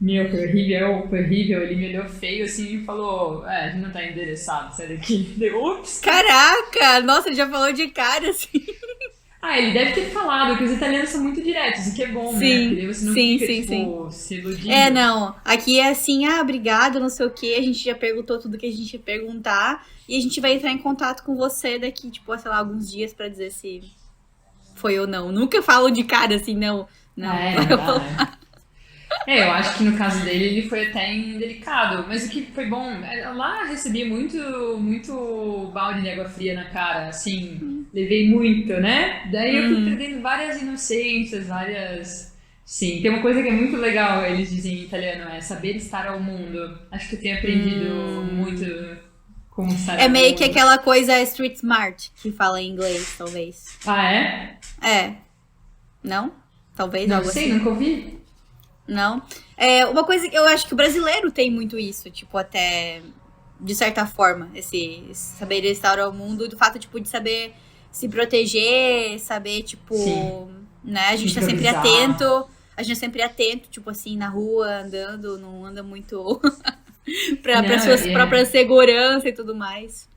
Meu, foi horrível. Ele me olhou feio assim e falou, a gente não tá endereçado, sai daqui. Deu, ups. Caraca, nossa, ele já falou de cara, assim. Ele deve ter falado que os italianos são muito diretos, o que é bom, né? Porque você não fica, se iludindo. Não. Aqui é assim, obrigado, não sei o quê. A gente já perguntou tudo que a gente ia perguntar. E a gente vai entrar em contato com você daqui, tipo, sei lá, alguns dias pra dizer se foi ou não. Nunca falo de cara assim, não. Eu acho que no caso dele ele foi até indelicado, mas o que foi bom, lá recebi muito balde de água fria na cara, assim, levei muito, né? Daí eu fui perdendo várias inocências, Sim, tem uma coisa que é muito legal, eles dizem em italiano, é saber estar ao mundo. Acho que eu tenho aprendido muito com como estar É ao meio que mundo. aquela coisa street smart, que fala em inglês, talvez. Ah, é? É, não? Talvez Não algo sei, assim. nunca ouvi. Não? É, uma coisa que eu acho que o brasileiro tem muito isso, tipo, até de certa forma, esse saber estar ao mundo, do fato, tipo, de saber se proteger, saber, Sim, tipo, né, a gente tá sempre atento, improvisar. a gente é sempre atento, tipo assim, na rua, andando, não anda muito pra Não, suas próprias segurança e tudo mais.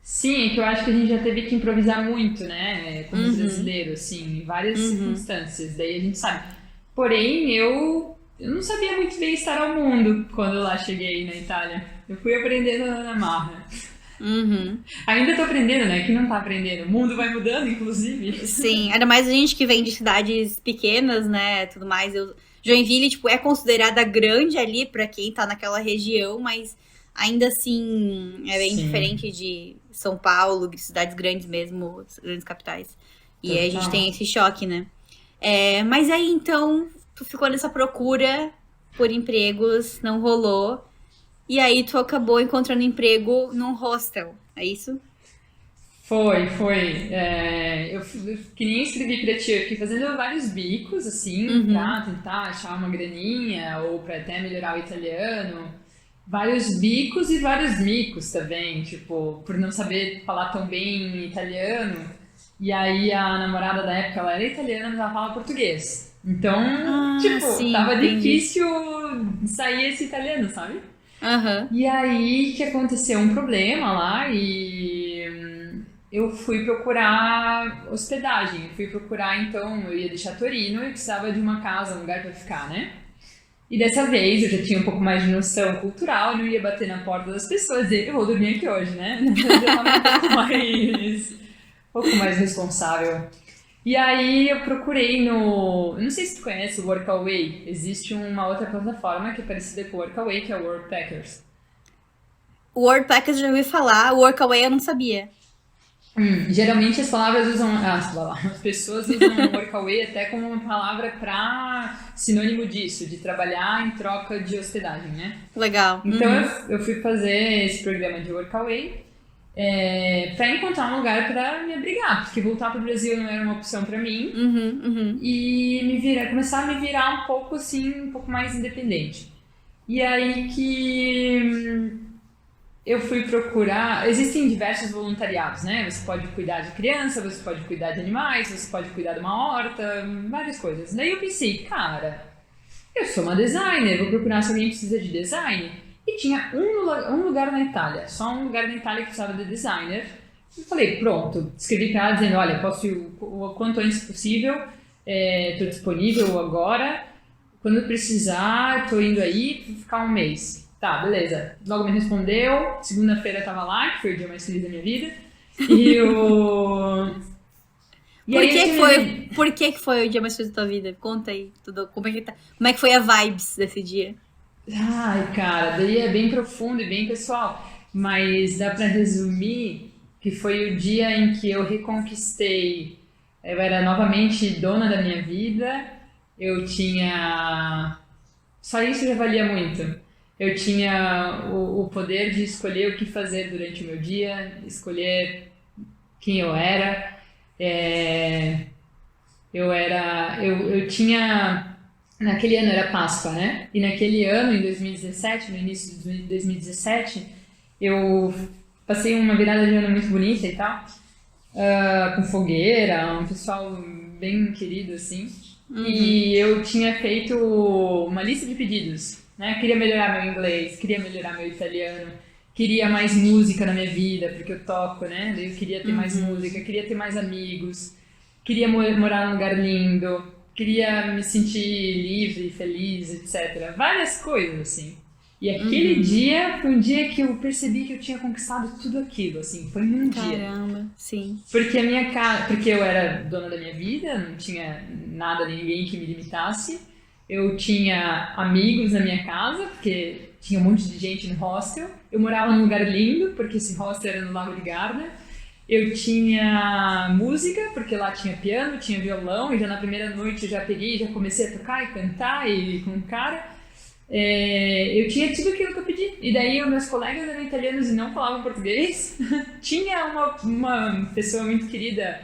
sim, é que eu acho que a gente já teve que improvisar muito, né? Como Uhum, brasileiro, assim, em várias uhum. circunstâncias. Daí a gente sabe. Porém, eu não sabia muito bem estar ao mundo quando eu lá cheguei na Itália. Eu fui aprendendo na marra. Uhum. Ainda tô aprendendo, né? Que não tá aprendendo. O mundo vai mudando, inclusive. Sim, ainda mais a gente que vem de cidades pequenas, né, tudo mais. Joinville, tipo, é considerada grande ali pra quem tá naquela região, mas ainda assim é bem Sim, diferente de São Paulo, de cidades grandes mesmo, grandes capitais. E aí a gente tem total. esse choque, né? É, mas aí então, tu ficou nessa procura por empregos, não rolou. E aí tu acabou encontrando emprego num hostel, é isso? Foi. Que nem escrevi pra ti, eu fiquei fazendo vários bicos, assim, Uhum. pra tentar achar uma graninha ou pra até melhorar o italiano. Vários bicos e vários micos também, tipo, por não saber falar tão bem italiano. E aí a namorada da época, ela era italiana, mas ela falava português. Então, Ah, tipo, sim, tava entendi. difícil sair esse italiano, sabe? Aham. E aí que aconteceu um problema lá e eu fui procurar hospedagem. Eu fui procurar, então, eu ia deixar Torino e precisava de uma casa, um lugar pra ficar, né? E dessa vez eu já tinha um pouco mais de noção cultural, eu não ia bater na porta das pessoas e dizer, eu vou dormir aqui hoje, né? Eu já tava um pouco mais responsável. E aí eu procurei no. Eu não sei se tu conhece o Workaway. Existe uma outra plataforma que é parecida com o Workaway, que é o Workpackers. O Wordpackers eu já ouvi falar, o Workaway eu não sabia. Geralmente as palavras usam. As pessoas usam workaway até como uma palavra para sinônimo disso, de trabalhar em troca de hospedagem, né? Legal. Então Uhum. eu fui fazer esse programa de workaway para encontrar um lugar para me abrigar, porque voltar para o Brasil não era uma opção para mim Uhum. Uhum. e começar a me virar um pouco assim, um pouco mais independente. E aí que eu fui procurar. Existem diversos voluntariados, né? Você pode cuidar de criança, você pode cuidar de animais, você pode cuidar de uma horta, várias coisas. Daí eu pensei, cara, eu sou uma designer, vou procurar se alguém precisa de design. E tinha um lugar na Itália, só um lugar na Itália que precisava de designer. E falei, pronto, escrevi para ela dizendo, olha, posso ir o quanto antes possível, estou disponível agora, quando precisar, estou indo aí, vou ficar um mês. Tá, beleza. Logo me respondeu, segunda-feira tava lá, que foi o dia mais feliz da minha vida. E o... E Por aí eu que que tinha foi, me... por que que foi o dia mais feliz da tua vida? Conta aí tudo, como é que tá, como é que foi a vibes desse dia? Ai, cara, daí é bem profundo e bem pessoal, mas dá pra resumir que foi o dia em que eu reconquistei, eu era novamente dona da minha vida, eu tinha, só isso já valia muito. Eu tinha o poder de escolher o que fazer durante o meu dia, escolher quem eu era. É, eu tinha, naquele ano era Páscoa, né? E naquele ano, em 2017, no início de 2017, eu passei uma virada de ano muito bonita e tal, com fogueira, um pessoal bem querido assim. Uhum. E eu tinha feito uma lista de pedidos, né? Queria melhorar meu inglês, queria melhorar meu italiano, queria mais música na minha vida, porque eu toco, né? Eu queria ter mais música, Uhum. queria ter mais amigos, queria morar num lugar lindo, queria me sentir livre, feliz, etc. Várias coisas, assim. E aquele Uhum. dia foi um dia que eu percebi que eu tinha conquistado tudo aquilo, assim, foi num dia. Caramba, sim. Porque a minha casa, porque eu era dona da minha vida, não tinha nada, ninguém que me limitasse. Eu tinha amigos na minha casa, porque tinha um monte de gente no hostel. Eu morava num lugar lindo, porque esse hostel era no Lago de Garda. Eu tinha música, porque lá tinha piano, tinha violão, e já na primeira noite eu já peguei, já comecei a tocar e cantar e com o cara. eu tinha tudo aquilo que eu pedi. E daí os meus colegas eram italianos e não falavam português. Tinha uma pessoa muito querida,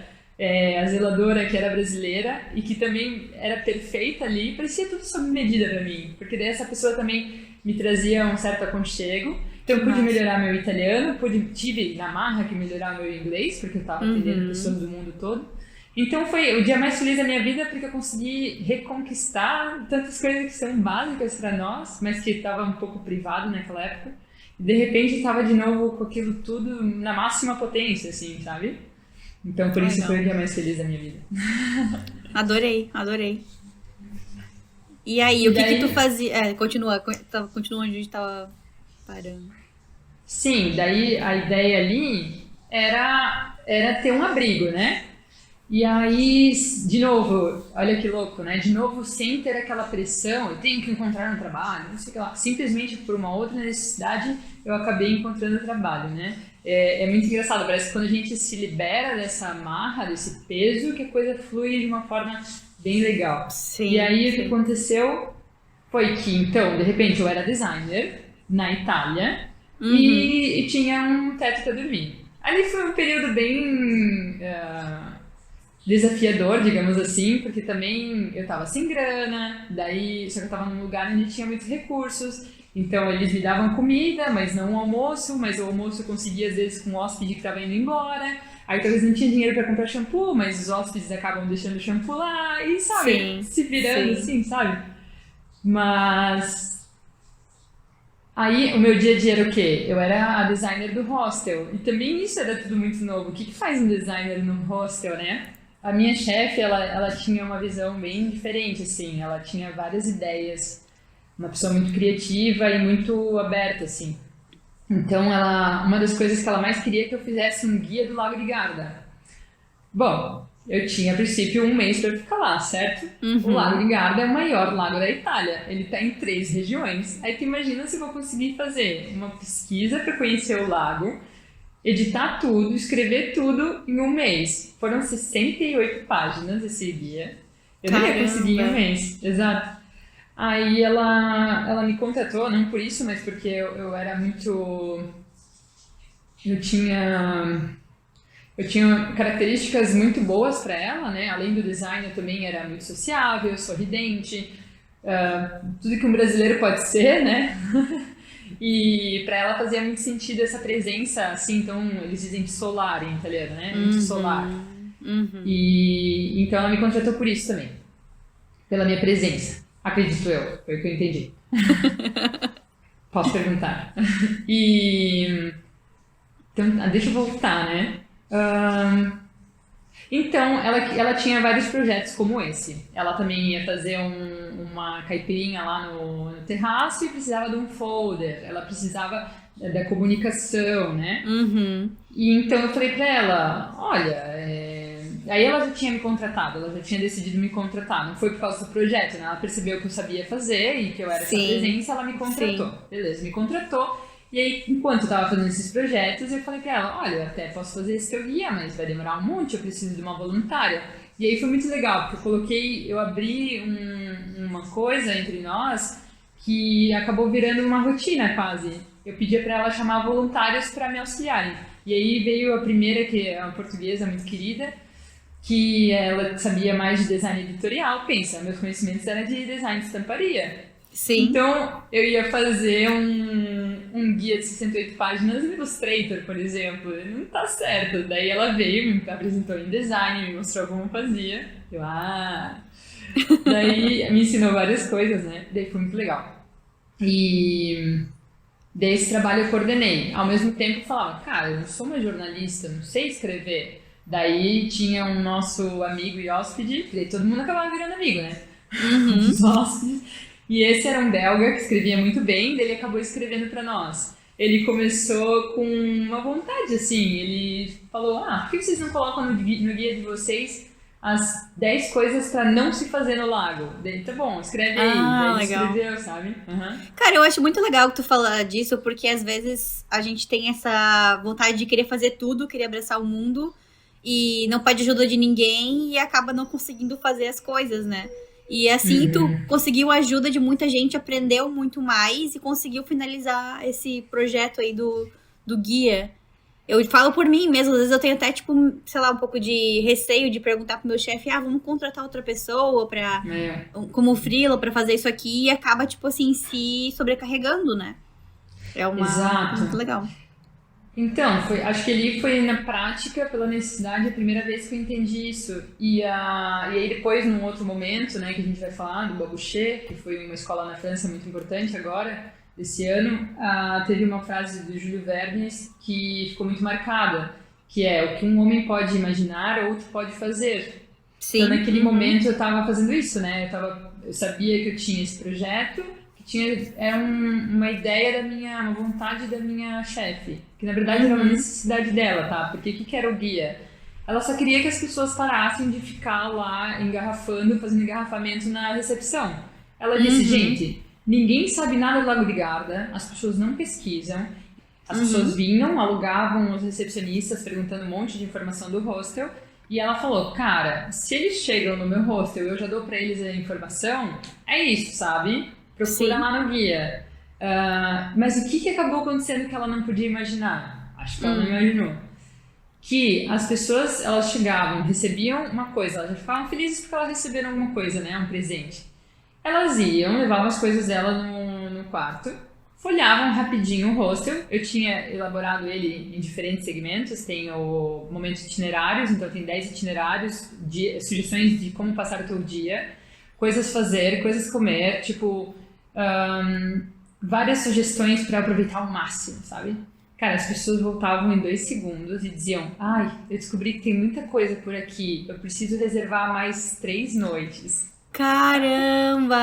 a zeladora, que era brasileira e que também era perfeita ali. Parecia tudo sob medida pra mim, porque daí essa pessoa também me trazia um certo aconchego. Então eu pude Massa. melhorar meu italiano, tive na marra que melhorar meu inglês, porque eu estava atendendo pessoas do mundo todo. Então foi o dia mais feliz da minha vida, porque eu consegui reconquistar tantas coisas que são básicas para nós, mas que estava um pouco privado naquela época. E de repente estava de novo com aquilo tudo na máxima potência, assim, sabe? Então por isso foi o dia mais feliz da minha vida. Adorei, adorei. E aí, o que que tu fazia? Continua onde a gente tava parando. Sim, daí a ideia ali era ter um abrigo, né? E aí, de novo, olha que louco, né? De novo, sem ter aquela pressão, eu tenho que encontrar um trabalho, não sei o que lá. Simplesmente por uma outra necessidade, eu acabei encontrando trabalho, né? É muito engraçado, parece que quando a gente se libera dessa amarra, desse peso, que a coisa flui de uma forma bem legal. Sim, E aí, o que sim. aconteceu foi que, então, de repente, eu era designer na Itália Uhum. e tinha um teto para dormir. Ali foi um período bem desafiador, digamos assim, porque também eu tava sem grana, daí só que eu tava num lugar onde tinha muitos recursos, então eles me davam comida, mas não o almoço, mas o almoço eu conseguia às vezes com um hóspede que tava indo embora, aí talvez não tinha dinheiro para comprar shampoo, mas os hóspedes acabam deixando o shampoo lá, e sabe, Sim, se virando sim. assim, sabe? Mas aí o meu dia a dia era o quê? Eu era a designer do hostel. E também isso era tudo muito novo. O que que faz um designer no hostel, né? A minha chefe, ela tinha uma visão bem diferente, assim. Ela tinha várias ideias. Uma pessoa muito criativa e muito aberta, assim. Então, uma das coisas que ela mais queria é que eu fizesse um guia do Lago de Garda. Bom, eu tinha a princípio um mês para ficar lá, certo? O Lago Uhum. de Garda é o maior lago da Itália. Ele está em 3 regiões. Aí tu imagina se eu vou conseguir fazer uma pesquisa para conhecer o lago, editar tudo, escrever tudo em um mês. Foram 68 páginas esse guia. Eu não ia conseguir em um Caramba. mês, exato. Aí ela me contratou, não por isso, mas porque eu era muito. Eu tinha eu tinha características muito boas para ela, né? Além do design, eu também era muito sociável, sorridente, tudo que um brasileiro pode ser, né? E para ela fazia muito sentido essa presença, assim, então eles dizem solar em italiano, né? Muito solar. Uhum. Uhum. E então ela me contratou por isso também, pela minha presença. Acredito eu, foi o que eu entendi. Posso perguntar. E então, deixa eu voltar, né? Ahn, Então, ela tinha vários projetos como esse. Ela também ia fazer uma caipirinha lá no terraço e precisava de um folder. Ela precisava da comunicação, né? Uhum. E então eu falei pra ela, olha, aí ela já tinha me contratado, ela já tinha decidido me contratar. Não foi por causa do projeto, né? Ela percebeu que eu sabia fazer e que eu era essa Sim, presença, ela me contratou. sim. Beleza, me contratou. E aí, enquanto eu tava fazendo esses projetos, eu falei pra ela, olha, eu até posso fazer esse teu guia, mas vai demorar um monte, eu preciso de uma voluntária. E aí foi muito legal, porque eu abri uma coisa entre nós que acabou virando uma rotina quase. Eu pedia pra ela chamar voluntários para me auxiliarem. E aí veio a primeira, que é uma portuguesa muito querida, que ela sabia mais de design editorial. Pensa, meus conhecimentos eram de design de estamparia. Sim. Então, eu ia fazer um guia de 68 páginas no Illustrator, por exemplo. E não tá certo. Daí ela veio, me apresentou em design, me mostrou como fazia. Daí me ensinou várias coisas, né? Daí foi muito legal. E desse trabalho eu coordenei. Ao mesmo tempo eu falava, cara, eu não sou uma jornalista, não sei escrever. Daí tinha um nosso amigo e hóspede, que daí todo mundo acabava virando amigo, né? Uhum. Os hóspedes. E esse era um belga que escrevia muito bem, daí ele acabou escrevendo para nós. Ele começou com uma vontade, assim, ele falou, por que vocês não colocam no guia de vocês as 10 coisas para não se fazer no lago? Daí, tá bom, escreve aí. Daí Ah, ele legal. escreveu, sabe? Aham. Cara, eu acho muito legal que tu fala disso, porque às vezes a gente tem essa vontade de querer fazer tudo, querer abraçar o mundo e não pede ajuda de ninguém e acaba não conseguindo fazer as coisas, né? E assim tu conseguiu a ajuda de muita gente, aprendeu muito mais e conseguiu finalizar esse projeto aí do guia. Eu falo por mim mesmo, às vezes eu tenho até, tipo, sei lá, um pouco de receio de perguntar pro meu chefe, vamos contratar outra pessoa É, como freela pra fazer isso aqui, e acaba, tipo assim, se sobrecarregando, né? É uma coisa exato. muito legal. Então, acho que ali foi na prática, pela necessidade, a primeira vez que eu entendi isso. E aí depois, num outro momento, né, que a gente vai falar do Babouché, que foi uma escola na França muito importante agora, esse ano, teve uma frase do Júlio Verne que ficou muito marcada, que é: o que um homem pode imaginar, outro pode fazer. Então, Sim. naquele momento, eu estava fazendo isso, né? Eu sabia que eu tinha esse projeto, era uma ideia uma vontade da minha chefe, que na verdade era uma necessidade dela, tá? Porque o que era o guia? Ela só queria que as pessoas parassem de ficar lá engarrafando, fazendo engarrafamento na recepção. Ela disse: gente, ninguém sabe nada do Lago de Garda, as pessoas não pesquisam, as pessoas vinham, alugavam os recepcionistas perguntando um monte de informação do hostel, e ela falou: cara, se eles chegam no meu hostel e eu já dou pra eles a informação, é isso, sabe? Procura Sim. lá no guia. Mas o que acabou acontecendo que ela não podia imaginar? Acho que ela não imaginou. Que as pessoas, elas chegavam, recebiam uma coisa, elas já ficavam felizes porque elas receberam alguma coisa, né? Um presente. Elas iam, levavam as coisas dela no quarto, folhavam rapidinho o hostel. Eu tinha elaborado ele em diferentes segmentos, tem o momentos itinerários, então tem 10 itinerários, sugestões de como passar o teu dia, coisas fazer, coisas comer, tipo, várias sugestões para aproveitar ao máximo, sabe? Cara, as pessoas voltavam em 2 segundos e diziam: ai, eu descobri que tem muita coisa por aqui, eu preciso reservar mais 3 noites. Caramba,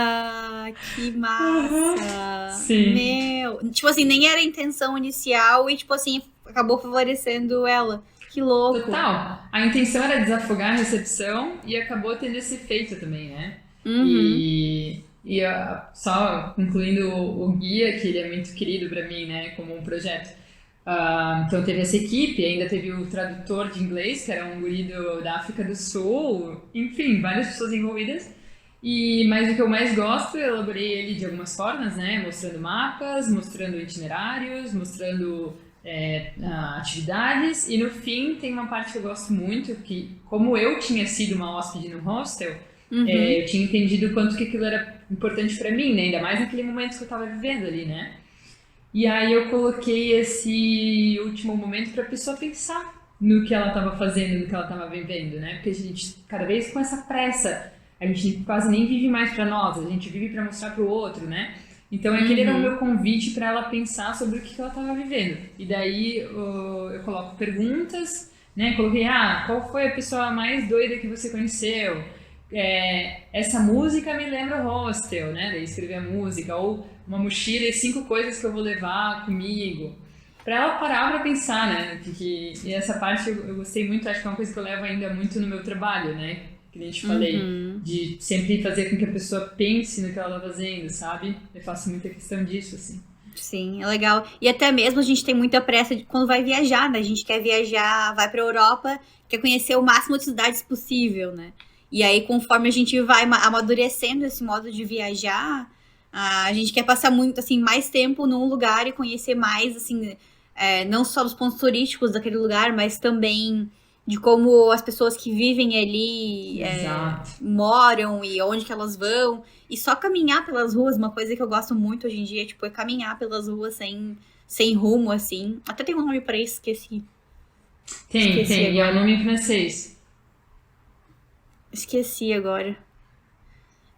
que massa! Sim. Meu, tipo assim, nem era a intenção inicial e, tipo assim, acabou favorecendo ela. Que louco. Total. A intenção era desafogar a recepção e acabou tendo esse efeito também, né? Uhum. Só concluindo o guia, que ele é muito querido para mim, né, como um projeto. Então teve essa equipe, ainda teve o tradutor de inglês, que era um guri da África do Sul, enfim, várias pessoas envolvidas. Mas o que eu mais gosto, eu elaborei ele de algumas formas, né, mostrando mapas, mostrando itinerários, mostrando atividades, e no fim tem uma parte que eu gosto muito, que como eu tinha sido uma hóspede no hostel, eu tinha entendido o quanto que aquilo era importante para mim, né, ainda mais naquele momento que eu estava vivendo ali, né. E aí eu coloquei esse último momento para a pessoa pensar no que ela estava fazendo, no que ela estava vivendo, né? Porque a gente, cada vez com essa pressa, a gente quase nem vive mais para nós, a gente vive para mostrar para o outro, né? Então aquele era o meu convite para ela pensar sobre o que ela estava vivendo. E daí eu coloco perguntas, né? Coloquei: qual foi a pessoa mais doida que você conheceu? Essa música me lembra o hostel, né? Daí escrever a música, ou uma mochila e 5 coisas que eu vou levar comigo. Pra ela parar pra pensar, né? E essa parte eu gostei muito, acho que é uma coisa que eu levo ainda muito no meu trabalho, né? Que nem eu te falei, de sempre fazer com que a pessoa pense no que ela tá fazendo, sabe? Eu faço muita questão disso, assim. Sim, é legal. E até mesmo a gente tem muita pressa quando vai viajar, né? A gente quer viajar, vai pra Europa, quer conhecer o máximo de cidades possível, né? E aí, conforme a gente vai amadurecendo esse modo de viajar, a gente quer passar muito, assim, mais tempo num lugar e conhecer mais, assim, não só os pontos turísticos daquele lugar, mas também de como as pessoas que vivem ali Exato. moram e onde que elas vão. E só caminhar pelas ruas, uma coisa que eu gosto muito hoje em dia, tipo, é caminhar pelas ruas sem rumo, assim. Até tem um nome pra isso, esqueci. Tem, Esqueci e é o agora. nome em francês. Esqueci agora.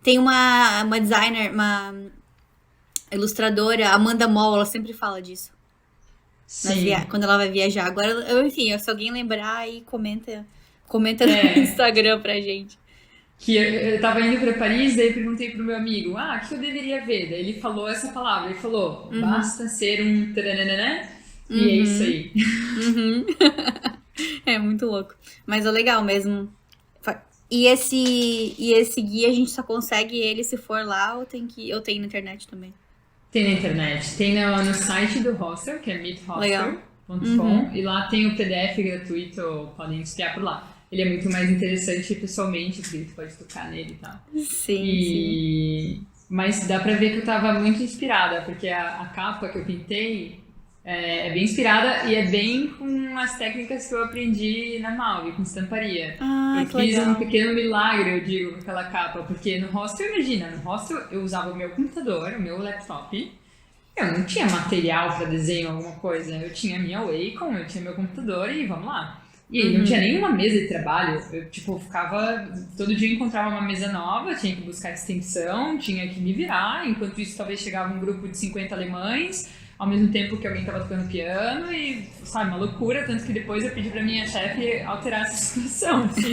Tem uma designer, uma ilustradora, Amanda Moll, ela sempre fala disso. Sim. Quando ela vai viajar. Agora, enfim, se alguém lembrar aí, comenta no É, Instagram pra gente. que eu tava indo para Paris, daí eu perguntei pro meu amigo: o que eu deveria ver? Daí ele falou essa palavra, ele falou: basta ser um taranana, e é isso aí. É muito louco. Mas é legal mesmo. E esse guia a gente só consegue ele se for lá ou tem na internet também. Tem na internet, tem no site do hostel, que é Legal. meethostel.com, e lá tem o PDF gratuito, podem espiar por lá. Ele é muito mais interessante pessoalmente, porque tu pode tocar nele e tal. Sim. Mas dá pra ver que eu tava muito inspirada, porque a capa que eu pintei é bem inspirada e é bem com as técnicas que eu aprendi na Malve, com estamparia. Eu Que fiz legal. um pequeno milagre, eu digo, com aquela capa, porque no hostel, imagina, no hostel eu usava o meu computador, o meu laptop, eu não tinha material para desenho, alguma coisa, eu tinha a minha Wacom, eu tinha meu computador e vamos lá. E aí não tinha nenhuma mesa de trabalho, eu tipo ficava, todo dia eu encontrava uma mesa nova, tinha que buscar extensão, tinha que me virar, enquanto isso talvez chegava um grupo de 50 alemães, ao mesmo tempo que alguém estava tocando piano e, sabe, uma loucura, tanto que depois eu pedi pra minha chefe alterar essa situação, assim.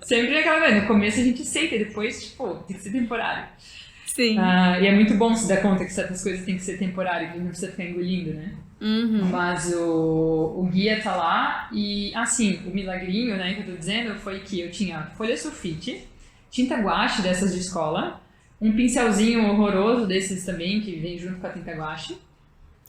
Sempre aquela vez, no começo a gente aceita, e depois, tipo, tem que ser temporário. Sim. E é muito bom se dar conta que certas coisas têm que ser temporárias, que não precisa ficar engolindo, né? Mas o guia tá lá e, assim, o milagrinho, né, que eu tô dizendo foi que eu tinha folha sulfite, tinta guache dessas de escola, um pincelzinho horroroso desses também, que vem junto com a tinta guache,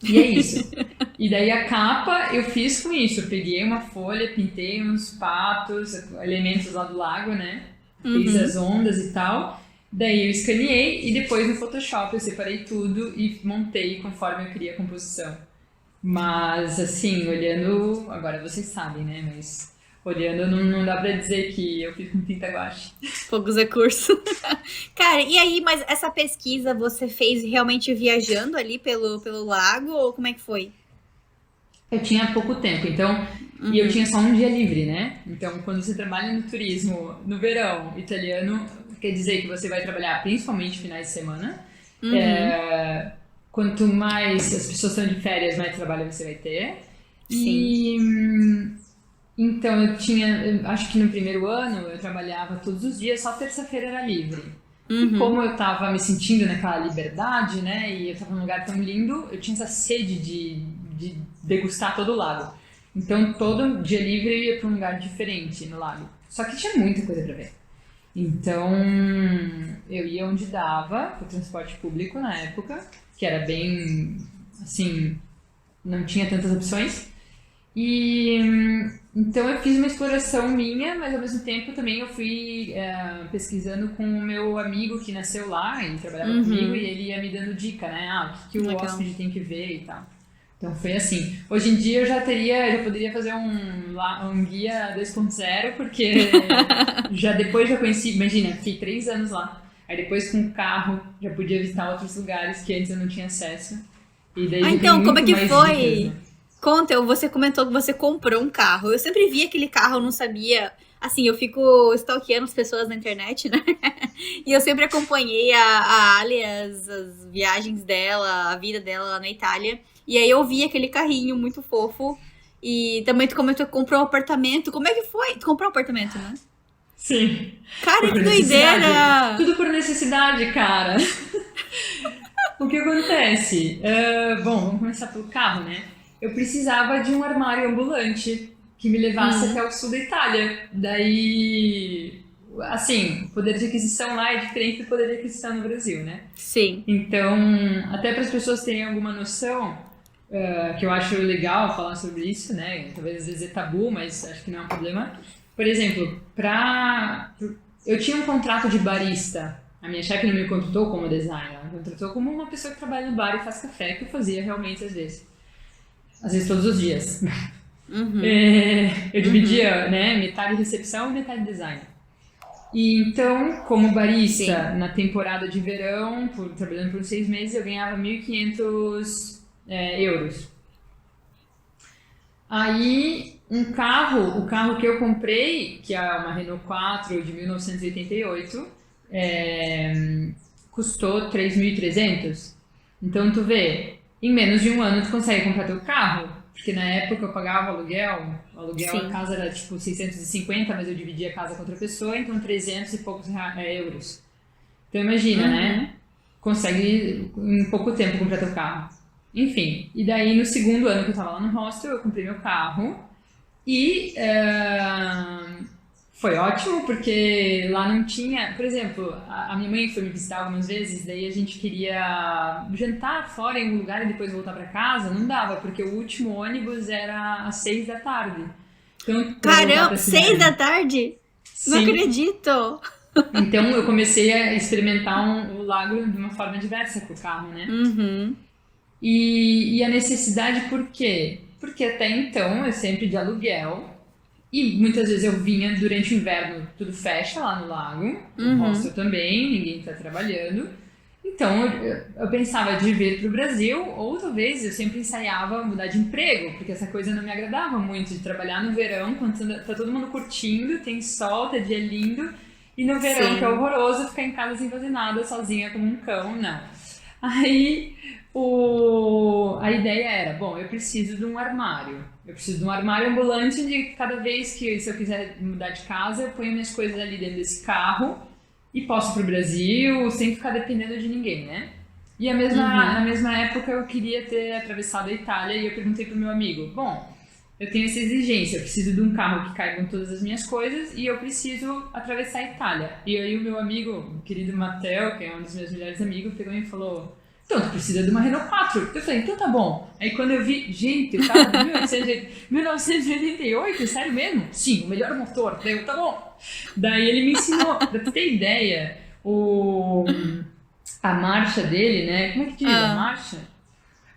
e é isso. E daí a capa eu fiz com isso, eu peguei uma folha, pintei uns patos, elementos lá do lago, né, fiz as ondas e tal. Daí eu escaneei e depois no Photoshop eu separei tudo e montei conforme eu queria a composição. Mas, assim, olhando... Agora vocês sabem, né? Mas olhando não dá pra dizer que eu fiz com tinta guache. Poucos recursos. Cara, e aí, mas essa pesquisa você fez realmente viajando ali pelo lago ou como é que foi? Eu tinha pouco tempo, então... E eu tinha só um dia livre, né? Então, quando você trabalha no turismo, no verão italiano, quer dizer que você vai trabalhar principalmente finais de semana. Quanto mais as pessoas estão de férias, mais trabalho você vai ter. E então eu acho que no primeiro ano eu trabalhava todos os dias, só terça-feira era livre. E como eu tava me sentindo naquela liberdade, né, e eu tava num lugar tão lindo, eu tinha essa sede de degustar todo o lago. Então todo dia livre eu ia para um lugar diferente no lago. Só que tinha muita coisa para ver. Então eu ia onde dava, o transporte público na época, que era bem, assim, não tinha tantas opções. E então eu fiz uma exploração minha, mas ao mesmo tempo também eu fui pesquisando com o meu amigo que nasceu lá e trabalhava comigo, e ele ia me dando dica, né? O que o hóspede tem que ver e tal. Então foi assim. Hoje em dia eu já poderia fazer um guia 2.0, porque depois já conheci, imagina, fiquei 3 anos lá. Aí depois com o carro já podia visitar outros lugares que antes eu não tinha acesso. E daí então, como é que foi? Dicas, né? Conta, você comentou que você comprou um carro. Eu sempre vi aquele carro, eu não sabia. Assim, eu fico stalkeando as pessoas na internet, né? E eu sempre acompanhei a Ali, as viagens dela, a vida dela lá na Itália. E aí eu vi aquele carrinho muito fofo. E também tu comentou que comprou um apartamento. Como é que foi? Tu comprou um apartamento, né? Sim. Cara, que doideira! Tudo por necessidade, cara. O que acontece? Bom, vamos começar pelo carro, né? Eu precisava de um armário ambulante que me levasse até o sul da Itália. Daí, assim, o poder de aquisição lá é diferente do poder de aquisição no Brasil, né? Sim. Então, até para as pessoas terem alguma noção, que eu acho legal falar sobre isso, né? Talvez às vezes é tabu, mas acho que não é um problema. Por exemplo, eu tinha um contrato de barista. A minha chefe não me contratou como designer, ela me contratou como uma pessoa que trabalha no bar e faz café, que eu fazia realmente às vezes. Às vezes todos os dias. Eu dividia, né, metade recepção e metade design. E então, como barista, na temporada de verão, trabalhando por 6 meses, eu ganhava 1.500 euros. Aí, o carro que eu comprei, que é uma Renault 4 de 1988, custou 3.300. Então, tu vê, em menos de um ano tu consegue comprar teu carro, porque na época eu pagava aluguel, a casa era tipo 650, mas eu dividia a casa com outra pessoa, então 300 e poucos euros. Então imagina, né? Consegue em pouco tempo comprar teu carro. Enfim, e daí no segundo ano que eu tava lá no hostel, eu comprei meu carro e Foi ótimo, porque lá não tinha. Por exemplo, a minha mãe foi me visitar algumas vezes, daí a gente queria jantar fora em um lugar e depois voltar pra casa. Não dava, porque o último ônibus era às 6 da tarde. Então, pra voltar Caramba, pra 6 da tarde? Não sim. acredito! Então eu comecei a experimentar o lago de uma forma diversa com o carro, né? Uhum, E a necessidade por quê? Porque até então eu sempre de aluguel. E muitas vezes eu vinha durante o inverno, tudo fecha lá no lago, o uhum, hostel também, ninguém está trabalhando. Então eu pensava de vir para o Brasil, ou talvez eu sempre ensaiava mudar de emprego, porque essa coisa não me agradava muito, de trabalhar no verão, quando tá todo mundo curtindo, tem sol, tá dia lindo, e no verão, que é sim. horroroso, ficar em casa sem fazer nada, sozinha como um cão, não. Aí a ideia era, bom, eu preciso de um armário. Eu preciso de um armário ambulante onde cada vez que, se eu quiser mudar de casa, eu ponho minhas coisas ali dentro desse carro e posso ir pro Brasil sem ficar dependendo de ninguém, né? E na Uhum. mesma época eu queria ter atravessado a Itália e eu perguntei pro meu amigo, bom, eu tenho essa exigência, eu preciso de um carro que caibam todas as minhas coisas e eu preciso atravessar a Itália. E aí o meu amigo, o querido Matteo, que é um dos meus melhores amigos, pegou e falou, então, tu precisa de uma Renault 4. Eu falei, então tá bom. Aí quando eu vi, gente, o carro de 1988, sério mesmo? Sim, o melhor motor. Daí eu, tá bom. Daí ele me ensinou, pra tu ter ideia, a marcha dele, né? Como é que diz a Ah, marcha?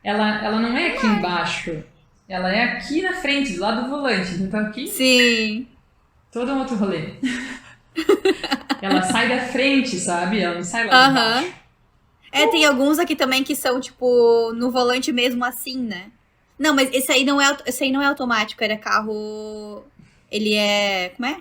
Ela não é aqui embaixo, ela é aqui na frente, do lado do volante. Então aqui, sim. todo um outro rolê. Ela sai da frente, sabe? Ela não sai lá de baixo. Aham. É, tem alguns aqui também que são, tipo, no volante mesmo assim, né? Não, mas esse aí não é automático, era carro. Ele é. Como é?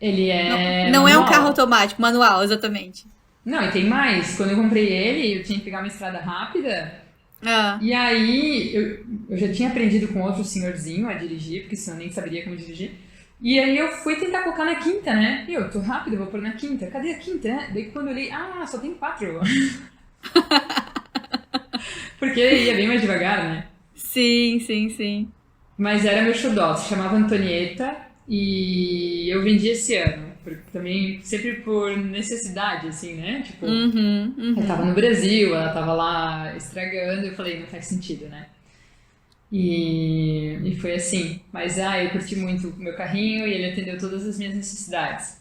Ele Não, é não é um carro manual. automático, manual, exatamente. Não, e tem mais. Quando eu comprei ele, eu tinha que pegar uma estrada rápida. Ah, E aí, eu já tinha aprendido com outro senhorzinho a dirigir, porque senão eu nem saberia como dirigir. E aí eu fui tentar colocar na quinta, né? E eu tô rápido, vou pôr na quinta. Cadê a quinta, né? Daí quando eu olhei, só tem quatro. Porque ia bem mais devagar, né? sim, sim, sim. Mas era meu xodó, se chamava Antonieta e eu vendi esse ano. Também, sempre por necessidade, assim, né? Tipo, Uhum, eu tava uhum. no Brasil, ela tava lá estragando, eu falei, não faz sentido, né? E foi assim. Mas eu curti muito o meu carrinho e ele atendeu todas as minhas necessidades.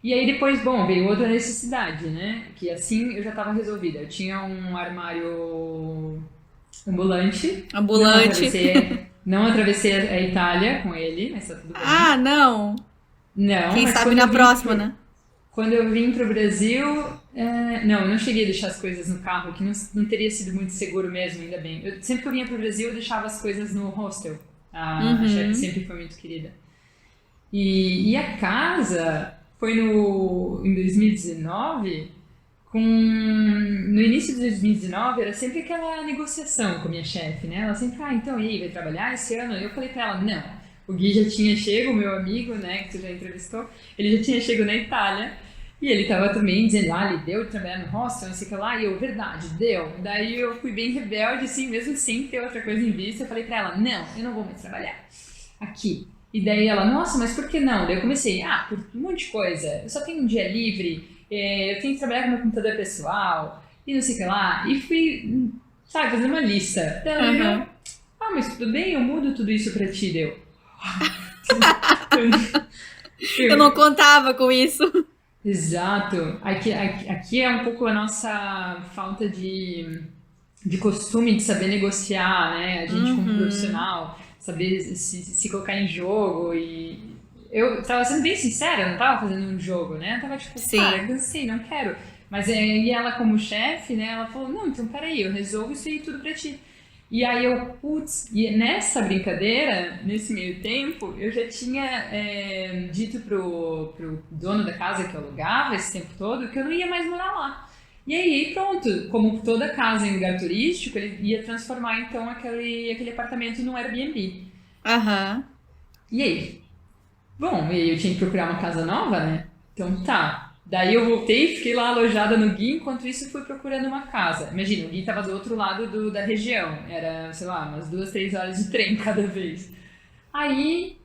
E aí depois, bom, veio outra necessidade, né? Que assim eu já estava resolvida. Eu tinha um armário ambulante, não Ambulante. atravessei, não atravessei a Itália com ele, mas tá tudo bem. Ah, não. Não, Quem mas sabe na próxima, né? quando eu vim pro Brasil, não, eu não cheguei a deixar as coisas no carro, que não teria sido muito seguro mesmo, ainda bem. Sempre que eu vinha pro Brasil, eu deixava as coisas no hostel. A chefe Uhum. sempre foi muito querida. E a casa foi em 2019, no início de 2019, era sempre aquela negociação com a minha chefe, né? Ela sempre, então, e aí, vai trabalhar esse ano? Eu falei pra ela, não. O Gui já tinha chego, o meu amigo, né, que tu já entrevistou, ele já tinha chego na Itália, e ele tava também dizendo, ele deu de trabalhar no hostel, não sei o que lá, e eu, verdade, deu. Daí eu fui bem rebelde, assim, mesmo sem ter outra coisa em vista, eu falei pra ela, não, eu não vou mais trabalhar aqui. E daí ela, nossa, mas por que não? Daí eu comecei, por um monte de coisa. Eu só tenho um dia livre, eu tenho que trabalhar com meu computador pessoal, e não sei o que lá. E fui, sabe, fazendo uma lista. Daí ela Aham. olhou, mas tudo bem, eu mudo tudo isso pra ti, deu. Eu não contava com isso. Exato. Aqui é um pouco a nossa falta de costume de saber negociar, né? A gente como Uhum. profissional, saber se colocar em jogo e eu tava sendo bem sincera, eu não tava fazendo um jogo, né? Eu tava tipo, cara, Sim. cansei, não quero. Mas e ela como chefe, né? Ela falou, não, então peraí, eu resolvo isso aí tudo pra ti. E aí eu, putz, e nessa brincadeira, nesse meio tempo, eu já tinha dito pro dono da casa que eu alugava esse tempo todo que eu não ia mais morar lá. E aí, pronto, como toda casa em lugar turístico, ele ia transformar então aquele apartamento num Airbnb. Aham. E aí? Bom, e aí eu tinha que procurar uma casa nova, né? Então tá. Daí eu voltei, fiquei lá alojada no Gui, enquanto isso fui procurando uma casa. Imagina, o Gui tava do outro lado da região. Era, sei lá, umas 2, 3 horas de trem cada vez. Aí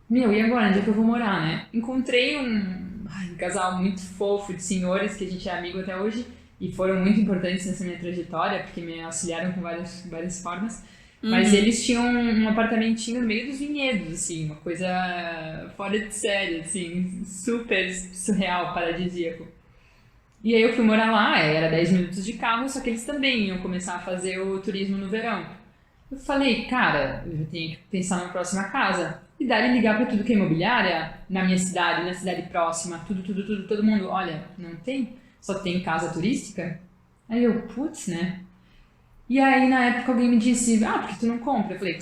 Meu, e agora? Onde é que eu vou morar, né? Encontrei um casal muito fofo de senhores que a gente é amigo até hoje e foram muito importantes nessa minha trajetória, porque me auxiliaram com várias formas. Mas Uhum. eles tinham um apartamentinho no meio dos vinhedos, assim, uma coisa fora de série, assim, super surreal, paradisíaco. E aí eu fui morar lá, era 10 minutos de carro, só que eles também iam começar a fazer o turismo no verão. Eu falei, cara, eu já tenho que pensar na próxima casa. E daí ligar pra tudo que é imobiliária, na minha cidade, na cidade próxima, tudo, todo mundo, olha, não tem, só tem casa turística. Aí eu, putz, né? E aí na época alguém me disse, ah, por que tu não compra? Eu falei,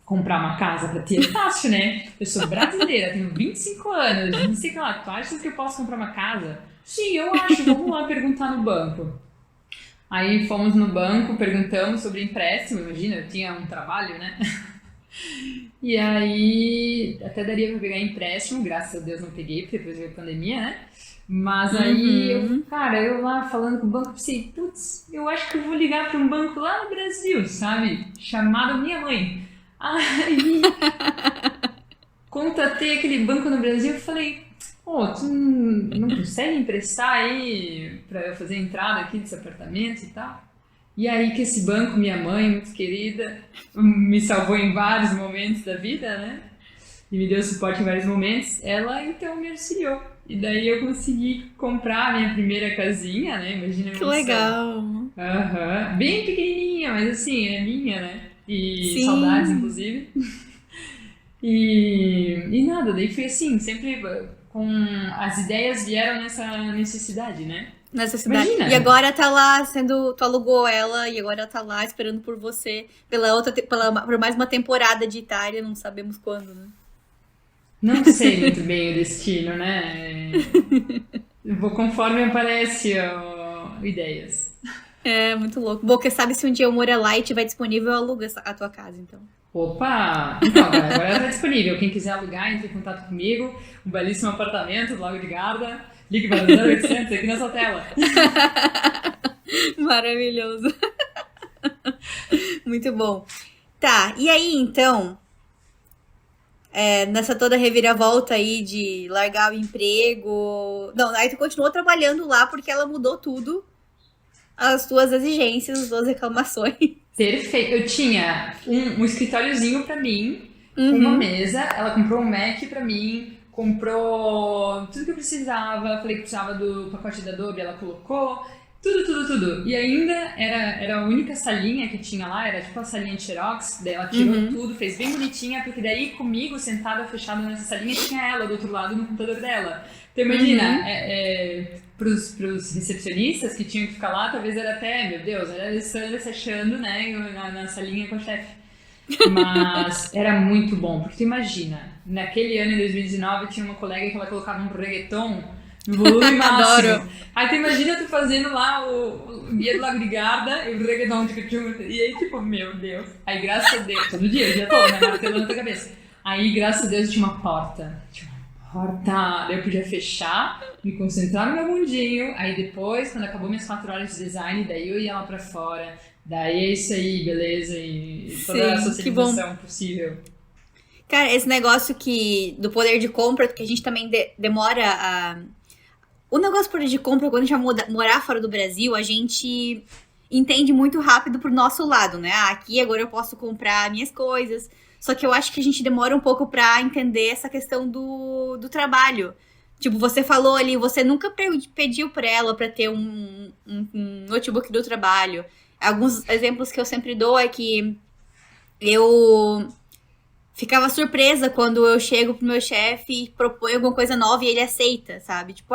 comprar uma casa pra ti é fácil, né? Eu sou brasileira, tenho 25 anos, não sei o que lá, tu achas que eu posso comprar uma casa? Sim, eu acho, vamos lá perguntar no banco. Aí fomos no banco, perguntamos sobre empréstimo, imagina, eu tinha um trabalho, né? E aí até daria pra pegar empréstimo, graças a Deus não peguei, porque depois veio a pandemia, né? Mas aí, Uhum. eu lá falando com o banco, pensei, putz, eu acho que eu vou ligar para um banco lá no Brasil, sabe? Chamado Minha Mãe. Aí contatei aquele banco no Brasil e falei, pô, tu não consegue emprestar aí pra eu fazer a entrada aqui desse apartamento e tal? E aí que esse banco, minha mãe, muito querida, me salvou em vários momentos da vida, né? E me deu suporte em vários momentos, ela então me auxiliou. E daí eu consegui comprar a minha primeira casinha, né? Imagina a Que emoção. legal. Aham. Bem pequenininha, mas assim, é minha, né? E saudades, Sim. inclusive. E nada, daí foi assim, sempre com as ideias vieram nessa necessidade, né? Nessa cidade. E Imagina, agora tá lá sendo. Tu alugou ela e agora ela tá lá esperando por você pela por mais uma temporada de Itália, não sabemos quando, né? não sei muito bem o destino, né? Eu vou conforme aparece ideias. É, muito louco. Bom, quem sabe se um dia eu morar lá e tiver disponível, eu alugo a tua casa, então. Opa! Então, agora ela está disponível. Quem quiser alugar, entre em contato comigo. Um belíssimo apartamento do Lago de Garda. Ligue para o 0800 aqui nessa tela. Maravilhoso. Muito bom. Tá, e aí então, nessa toda reviravolta aí de largar o emprego. Não, aí tu continuou trabalhando lá porque ela mudou tudo, as tuas exigências, as tuas reclamações. Perfeito. Eu tinha um escritóriozinho para mim, com uma Uhum, mesa. Ela comprou um Mac para mim, comprou tudo que eu precisava. Falei que precisava do pacote da Adobe, ela colocou. Tudo. E ainda era a única salinha que tinha lá, era tipo a salinha de Xerox. Daí ela tirou uhum, tudo, fez bem bonitinha, porque daí comigo, sentada, fechada nessa salinha, tinha ela do outro lado no computador dela. Então imagina, uhum. pros recepcionistas que tinham que ficar lá, talvez era até, meu Deus, era a Alessandra se achando, né, na salinha com a chefe. Mas era muito bom, porque tu imagina, naquele ano, em 2019, tinha uma colega que ela colocava um reggaeton no volume Adoro. máximo. Aí tu imagina tu fazendo lá o Guia do Lago de Garda e o reggaeton de e aí tipo, meu Deus. Aí graças a Deus, todo dia, o dia todo, né, martelando na tua cabeça. Aí graças a Deus tinha uma porta. Tinha uma porta, daí eu podia fechar, me concentrar no meu mundinho. Aí depois, quando acabou minhas 4 horas de design, daí eu ia lá pra fora. Daí é isso aí, beleza? E toda a Sim, que bom. socialização possível. Cara, esse negócio que do poder de compra, que a gente também demora a. O negócio do poder de compra, quando a gente vai morar fora do Brasil, a gente entende muito rápido pro nosso lado, né? Ah, aqui agora eu posso comprar minhas coisas. Só que eu acho que a gente demora um pouco pra entender essa questão do trabalho. Tipo, você falou ali, você nunca pediu pra ela pra ter um notebook do trabalho. Alguns exemplos que eu sempre dou é que eu ficava surpresa quando eu chego pro meu chefe e proponho alguma coisa nova e ele aceita, sabe? Tipo,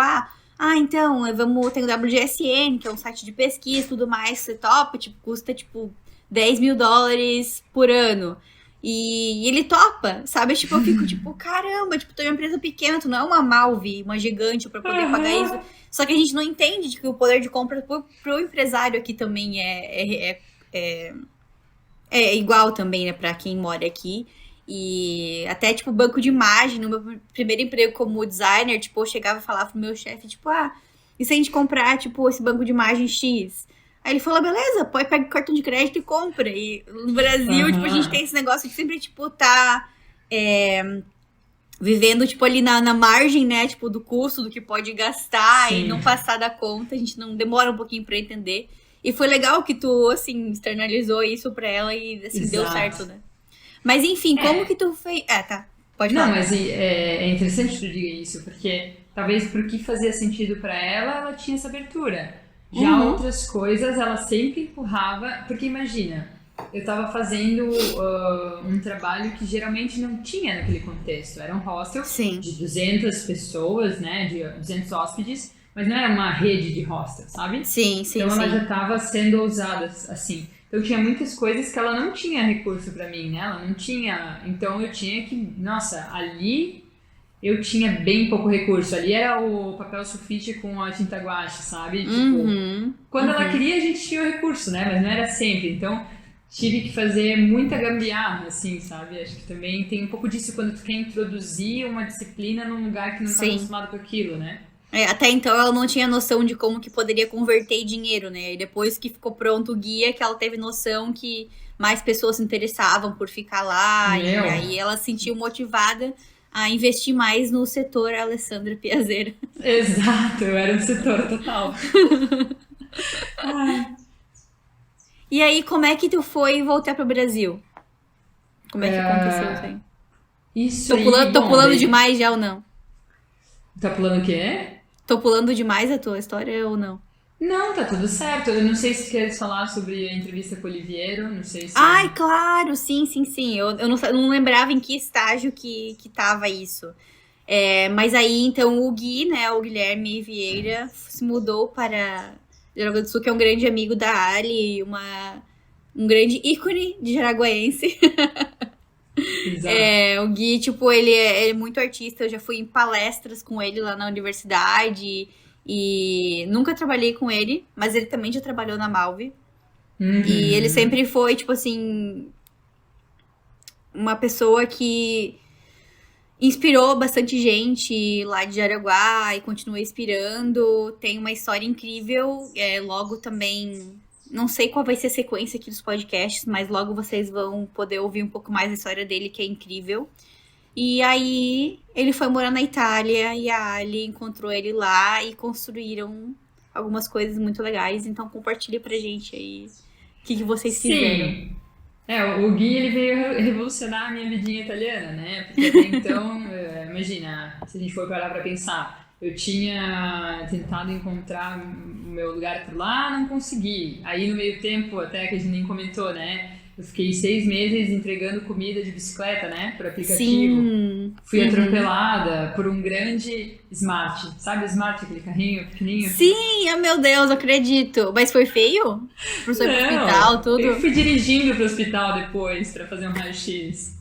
então, vamos, tem o WGSN, que é um site de pesquisa e tudo mais, você topa, tipo, custa, tipo, US$ 10.000 por ano. E ele topa, sabe? Tipo, eu fico, tipo, caramba, tipo, tu é uma empresa pequena, tu não é uma Malve, uma gigante pra poder pagar isso. Aham. Só que a gente não entende de que o poder de compra pro empresário aqui também é igual também, né, pra quem mora aqui. E até, tipo, banco de imagem, no meu primeiro emprego como designer, tipo, eu chegava e falava pro meu chefe, tipo, e se a gente comprar, tipo, esse banco de imagem X? Aí ele falou, beleza, pega o cartão de crédito e compra. E no Brasil, tipo, a gente Aham. tem esse negócio de sempre, tipo, tá vivendo, tipo, ali na margem, né, tipo, do custo, do que pode gastar e Sim. não passar da conta, a gente não demora um pouquinho pra entender. E foi legal que tu, assim, externalizou isso pra ela e, assim, deu Exato. certo, né? Mas, enfim, como É, que tu fez... Tá, pode não, falar. mas é interessante que tu diga isso, porque talvez por que fazia sentido para ela, ela tinha essa abertura. Já Uhum, outras coisas, ela sempre empurrava, porque imagina, eu estava fazendo um trabalho que geralmente não tinha naquele contexto. Era um hostel sim. de 200 pessoas, né, de 200 hóspedes, mas não era uma rede de hostels, sabe? Sim, sim, Então ela já sim. estava sendo ousada assim. Então tinha muitas coisas que ela não tinha recurso para mim, né? Ela não tinha. Então eu tinha que. Nossa, ali eu tinha bem pouco recurso. Ali era o papel sulfite com a tinta guache, sabe? Tipo, Uhum, quando ela uhum. queria a gente tinha o recurso, né? Mas não era sempre. Então tive que fazer muita gambiarra, assim, sabe? Acho que também tem um pouco disso quando tu quer introduzir uma disciplina num lugar que não está Sim. acostumado com aquilo, né? Até então ela não tinha noção de como que poderia converter em dinheiro, né? E depois que ficou pronto o guia, que ela teve noção que mais pessoas se interessavam por ficar lá, e Meu, aí ela se sentiu motivada a investir mais no setor Alessandra Piazeira. exato, eu era um setor total. Ai, E aí, como é que tu foi voltar pro Brasil? Como é que aconteceu isso aí? isso aí, Tô bom, pulando daí. demais já ou não? Tá pulando o quê? Tô pulando demais a tua história ou não? Não, tá tudo certo. Eu não sei se queres falar sobre a entrevista com o Oliviero, não sei Ai, se. claro, sim, sim, sim. Eu não lembrava em que estágio que tava isso. Mas aí, então, o Gui, né, o Guilherme Vieira, se mudou para Jaraguá do Sul, que é um grande amigo da Ali, um grande ícone de jaraguaense. Exato. O Gui, tipo, ele é muito artista, eu já fui em palestras com ele lá na universidade e nunca trabalhei com ele, mas ele também já trabalhou na Malve. E ele Uhum. sempre foi, tipo assim, uma pessoa que inspirou bastante gente lá de Jaraguá e continua inspirando. Tem uma história incrível. Logo também. Não sei qual vai ser a sequência aqui dos podcasts, mas logo vocês vão poder ouvir um pouco mais a história dele, que é incrível. E aí ele foi morar na Itália e a Ali encontrou ele lá e construíram algumas coisas muito legais. Então compartilha pra gente aí o que vocês fizeram. Sim. É, o Gui ele veio revolucionar a minha vidinha italiana, né? Porque até então, imagina, se a gente for parar pra pensar, eu tinha tentado encontrar o meu lugar por lá, não consegui. Aí no meio tempo, até que a gente nem comentou, né? Eu fiquei 6 meses entregando comida de bicicleta, né? Por aplicativo. Sim. Fui Uhum. atropelada por um grande Smart. Sabe o Smart, aquele carrinho pequenininho? Sim, oh meu Deus, acredito. Mas foi feio? Você foi pro hospital, Não, eu tudo? fui dirigindo pro hospital depois pra fazer um raio-x.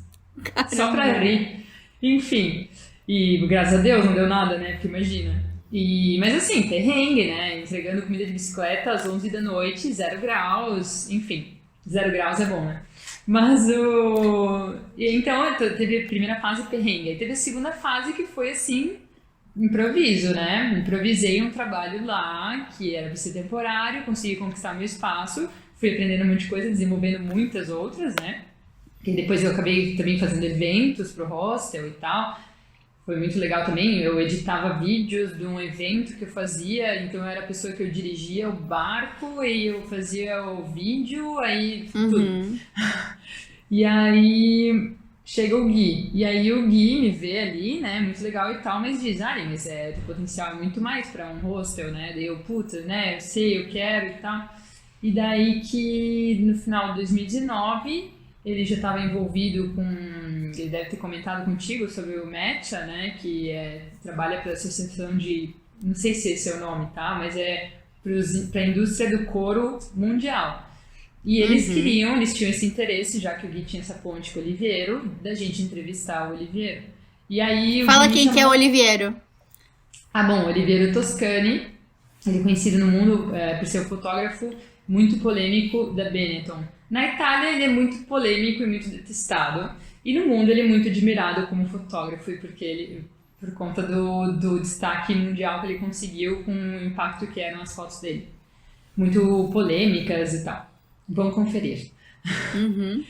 Só pra Caramba. rir. Enfim. E graças a Deus não deu nada, né? Porque imagina. Mas assim, perrengue, né? Entregando comida de bicicleta às 11 da noite, 0 graus, enfim. 0 graus é bom, né? Mas o. Então, teve a primeira fase perrengue. Aí teve a segunda fase que foi assim, improviso, né? Improvisei um trabalho lá, que era para ser temporário, consegui conquistar meu espaço, fui aprendendo um monte de coisa, desenvolvendo muitas outras, né? Que depois eu acabei também fazendo eventos pro hostel e tal. Foi muito legal também. Eu editava vídeos de um evento que eu fazia, então eu era a pessoa que eu dirigia o barco e eu fazia o vídeo, aí tudo. Uhum. E aí chega o Gui. E aí o Gui me vê ali, né? Muito legal e tal, mas diz, ah, mas o potencial é muito mais pra um hostel, né? Daí eu, puta, né? Eu sei, eu quero e tal. E daí que no final de 2019 ele já estava envolvido com. Ele deve ter comentado contigo sobre o Matcha, né? Que trabalha para a Associação de. Não sei se esse é o nome, tá? Mas é para a indústria do couro mundial. E Uhum. eles tinham esse interesse, já que o Gui tinha essa ponte com o Oliveiro, da gente entrevistar o Oliveiro. E aí o Gui Fala me quem que é o chamou. Oliviero. Ah, bom, o Oliveiro Toscani, ele é conhecido no mundo por ser um fotógrafo muito polêmico da Benetton. Na Itália ele é muito polêmico e muito detestado. E no mundo ele é muito admirado como fotógrafo e por conta do destaque mundial que ele conseguiu com o impacto que eram as fotos dele. Muito polêmicas e tal. Vão conferir. Uhum.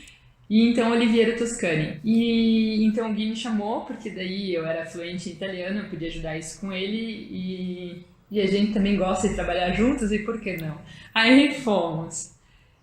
E então Oliviero Toscani. E então o Gui me chamou, porque daí eu era fluente em italiano, eu podia ajudar isso com ele, e a gente também gosta de trabalhar juntos, e por que não? Aí fomos.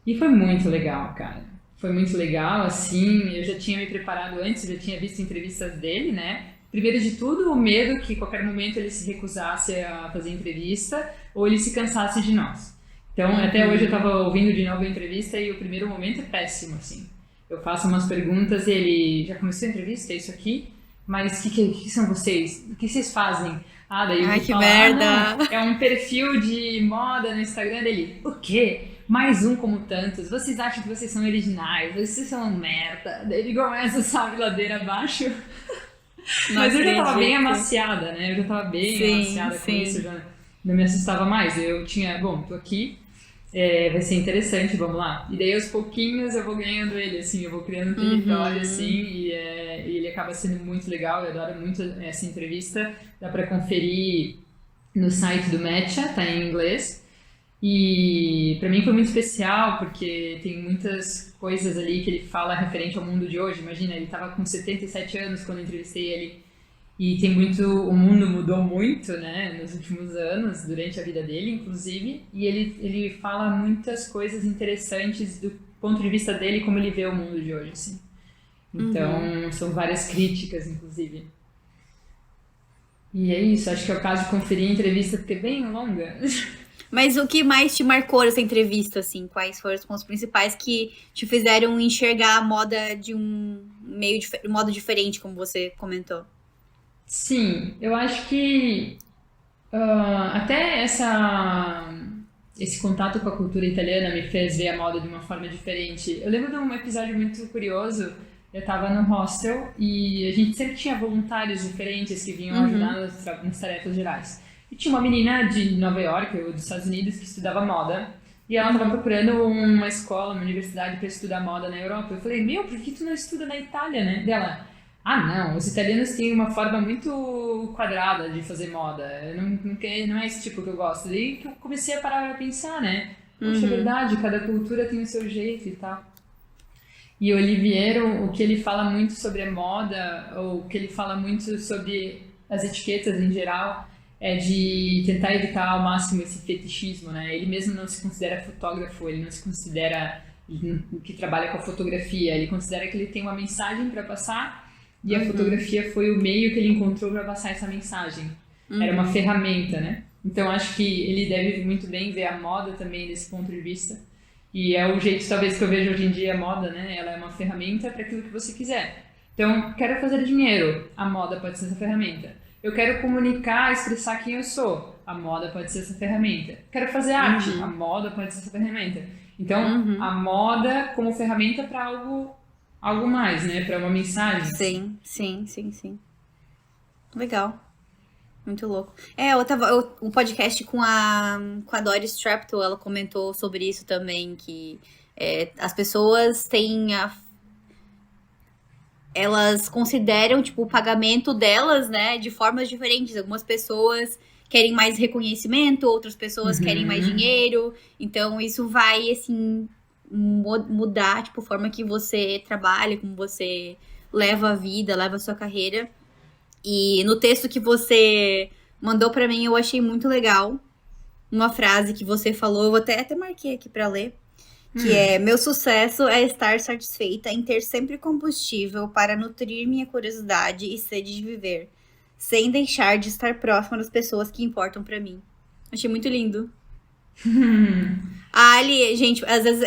E foi muito legal, cara. Foi muito legal, assim, eu já tinha me preparado antes, eu já tinha visto entrevistas dele, né? Primeiro de tudo, o medo que a qualquer momento ele se recusasse a fazer entrevista ou ele se cansasse de nós. Então, até hoje eu estava ouvindo de novo a entrevista e o primeiro momento é péssimo, assim. Eu faço umas perguntas e ele já começou a entrevista, é isso aqui? Mas o que são vocês? O que vocês fazem? Ah, daí eu Ai, vou que falar, merda! não, é um perfil de moda no Instagram dele. O quê? Mais um como tantos. Vocês acham que vocês são originais? Vocês são uma merda. Daí ele começa, sabe, ladeira abaixo. Não Mas eu já tava bem acredito. amaciada, né? Eu já tava bem Sim, amaciada com sim. isso, já não me assustava mais. Eu tinha, bom, tô aqui, vai ser interessante, vamos lá. E daí aos pouquinhos eu vou ganhando ele, assim, eu vou criando um território, assim, e ele acaba sendo muito legal, eu adoro muito essa entrevista. Dá pra conferir no site do Matcha, tá em inglês. E para mim foi muito especial porque tem muitas coisas ali que ele fala referente ao mundo de hoje. Imagina, ele estava com 77 anos quando eu entrevistei ele e tem muito, o mundo mudou muito, né, nos últimos anos, durante a vida dele, inclusive, e ele fala muitas coisas interessantes do ponto de vista dele, como ele vê o mundo de hoje, assim. Então, são várias críticas, inclusive. E é isso, acho que é o caso de conferir a entrevista, porque é bem longa. Mas o que mais te marcou nessa entrevista, assim? Quais foram os pontos principais que te fizeram enxergar a moda de um modo diferente, como você comentou? Sim, eu acho que até esse contato com a cultura italiana me fez ver a moda de uma forma diferente. Eu lembro de um episódio muito curioso. Eu estava no hostel e a gente sempre tinha voluntários diferentes que vinham ajudar nas tarefas gerais. E tinha uma menina de Nova York, ou dos Estados Unidos, que estudava moda. E ela estava procurando uma escola, uma universidade para estudar moda na Europa. Eu falei, meu, por que tu não estuda na Itália, né? Dela, não, os italianos têm uma forma muito quadrada de fazer moda. Não é esse tipo que eu gosto. Daí que eu comecei a parar pra pensar, né? Poxa, é verdade, cada cultura tem o seu jeito e tal. E o Oliviero, o que ele fala muito sobre a moda, ou o que ele fala muito sobre as etiquetas em geral, é de tentar evitar ao máximo esse fetichismo, né? Ele mesmo não se considera fotógrafo, ele não se considera que trabalha com a fotografia, ele considera que ele tem uma mensagem para passar e a fotografia foi o meio que ele encontrou para passar essa mensagem. Era uma ferramenta, né? Então acho que ele deve muito bem ver a moda também desse ponto de vista. E é o jeito, talvez, que eu vejo hoje em dia a moda, né? Ela é uma ferramenta para aquilo que você quiser. Então, quero fazer dinheiro, a moda pode ser essa ferramenta. Eu quero comunicar, expressar quem eu sou, a moda pode ser essa ferramenta. Quero fazer arte, a moda pode ser essa ferramenta. Então, a moda como ferramenta para algo mais, né? Para uma mensagem. Sim. Legal. Muito louco. Um podcast com a Doris Trapto, ela comentou sobre isso também, que as pessoas elas consideram, tipo, o pagamento delas, né, de formas diferentes. Algumas pessoas querem mais reconhecimento, outras pessoas querem mais dinheiro. Então, isso vai, assim, mudar, tipo, a forma que você trabalha, como você leva a vida, leva a sua carreira. E no texto que você mandou pra mim, eu achei muito legal uma frase que você falou, eu vou até marquei aqui pra ler, que é: meu sucesso é estar satisfeita em ter sempre combustível para nutrir minha curiosidade e sede de viver, sem deixar de estar próxima das pessoas que importam pra mim. Achei muito lindo. Ali, gente, às vezes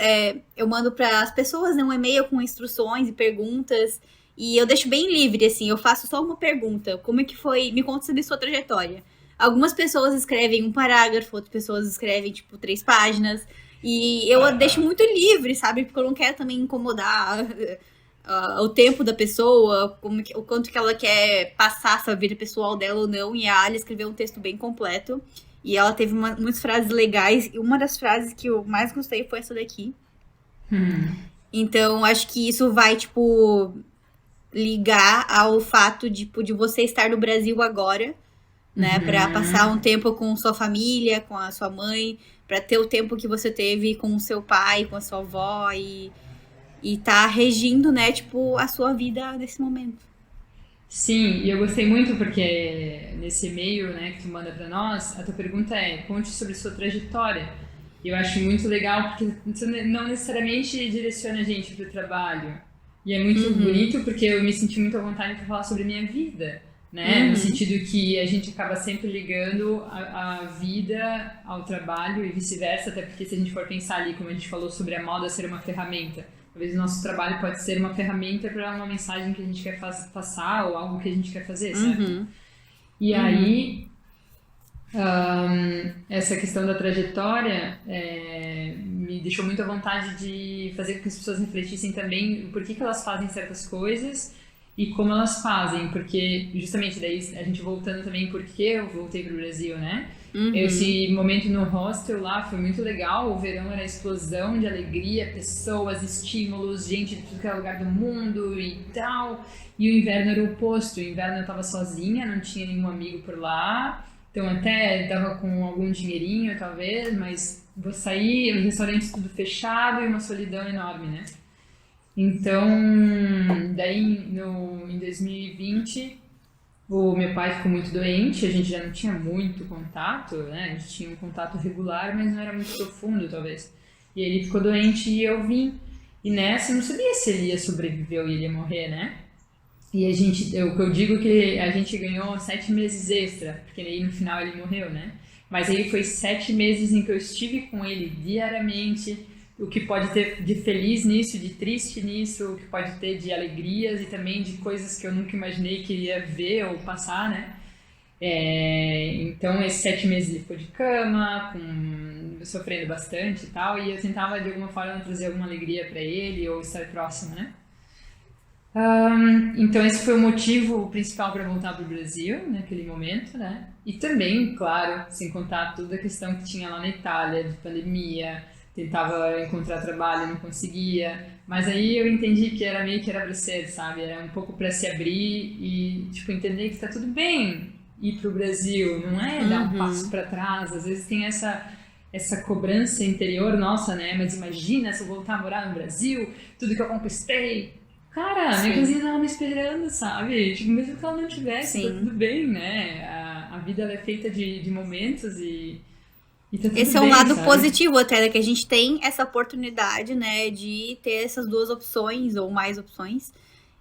eu mando para as pessoas, né, um e-mail com instruções e perguntas. E eu deixo bem livre, assim, eu faço só uma pergunta. Como é que foi? Me conta sobre sua trajetória. Algumas pessoas escrevem um parágrafo, outras pessoas escrevem, tipo, 3 páginas. E eu deixo muito livre, sabe? Porque eu não quero também incomodar o tempo da pessoa, o quanto que ela quer passar essa vida pessoal dela ou não. E a Ali escreveu um texto bem completo. E ela teve muitas frases legais. E uma das frases que eu mais gostei foi essa daqui. Então, acho que isso vai, tipo, ligar ao fato de você estar no Brasil agora, né? Pra passar um tempo com sua família, com a sua mãe, pra ter o tempo que você teve com o seu pai, com a sua avó. E e tá regindo, né, tipo, a sua vida nesse momento. Sim, e eu gostei muito porque nesse e-mail, né, que tu manda para nós, a tua pergunta é: conte sobre sua trajetória. E eu acho muito legal porque isso não necessariamente direciona a gente para o trabalho. E é muito Uhum, bonito porque eu me senti muito à vontade para falar sobre a minha vida, né? No uhum, sentido que a gente acaba sempre ligando a vida ao trabalho e vice-versa, até porque se a gente for pensar ali, como a gente falou sobre a moda ser uma ferramenta, talvez o nosso trabalho pode ser uma ferramenta para uma mensagem que a gente quer passar ou algo que a gente quer fazer, certo? uhum, E uhum, aí, essa questão da trajetória me deixou muito à vontade de fazer com que as pessoas refletissem também o porquê que elas fazem certas coisas e como elas fazem, porque justamente daí a gente voltando também porque eu voltei para o Brasil, né? uhum. Esse momento no hostel lá foi muito legal. O verão era explosão de alegria, pessoas, estímulos, gente de tudo que é lugar do mundo e tal. E o inverno era o oposto. O inverno eu tava sozinha, não tinha nenhum amigo por lá. Então até dava com algum dinheirinho, talvez, mas vou sair, os restaurantes tudo fechado e uma solidão enorme, né? Então, daí em 2020 o meu pai ficou muito doente, a gente já não tinha muito contato, né? A gente tinha um contato regular, mas não era muito profundo, talvez. E ele ficou doente e eu vim. E nessa eu não sabia se ele ia sobreviver ou ele ia morrer, né? E a gente, o que eu digo é que a gente ganhou 7 meses extra, porque aí no final ele morreu, né? Mas aí foi 7 meses em que eu estive com ele diariamente, o que pode ter de feliz nisso, de triste nisso, o que pode ter de alegrias e também de coisas que eu nunca imaginei que iria ver ou passar, né? Então, esses 7 meses ele ficou de cama, sofrendo bastante e tal, e eu tentava de alguma forma trazer alguma alegria para ele ou estar próximo, né? Então esse foi o motivo principal para voltar para o Brasil naquele momento, né? E também, claro, sem contar toda a questão que tinha lá na Itália de pandemia, tentava encontrar trabalho, não conseguia. Mas aí eu entendi que era meio que era para ser, sabe? Era um pouco para se abrir e tipo entender que está tudo bem ir para o Brasil, não é dar um passo Uhum. para trás. Às vezes tem essa cobrança interior nossa, né? Mas imagina se eu voltar a morar no Brasil, tudo que eu conquistei. Cara, minha Sim, cozinha tava me esperando, sabe? Tipo, mesmo que ela não tivesse, tá tudo sim. bem, né? A vida ela é feita de momentos e tá tudo Esse é um bem, lado sabe? positivo até, né, que a gente tem essa oportunidade, né, de ter essas duas opções ou mais opções.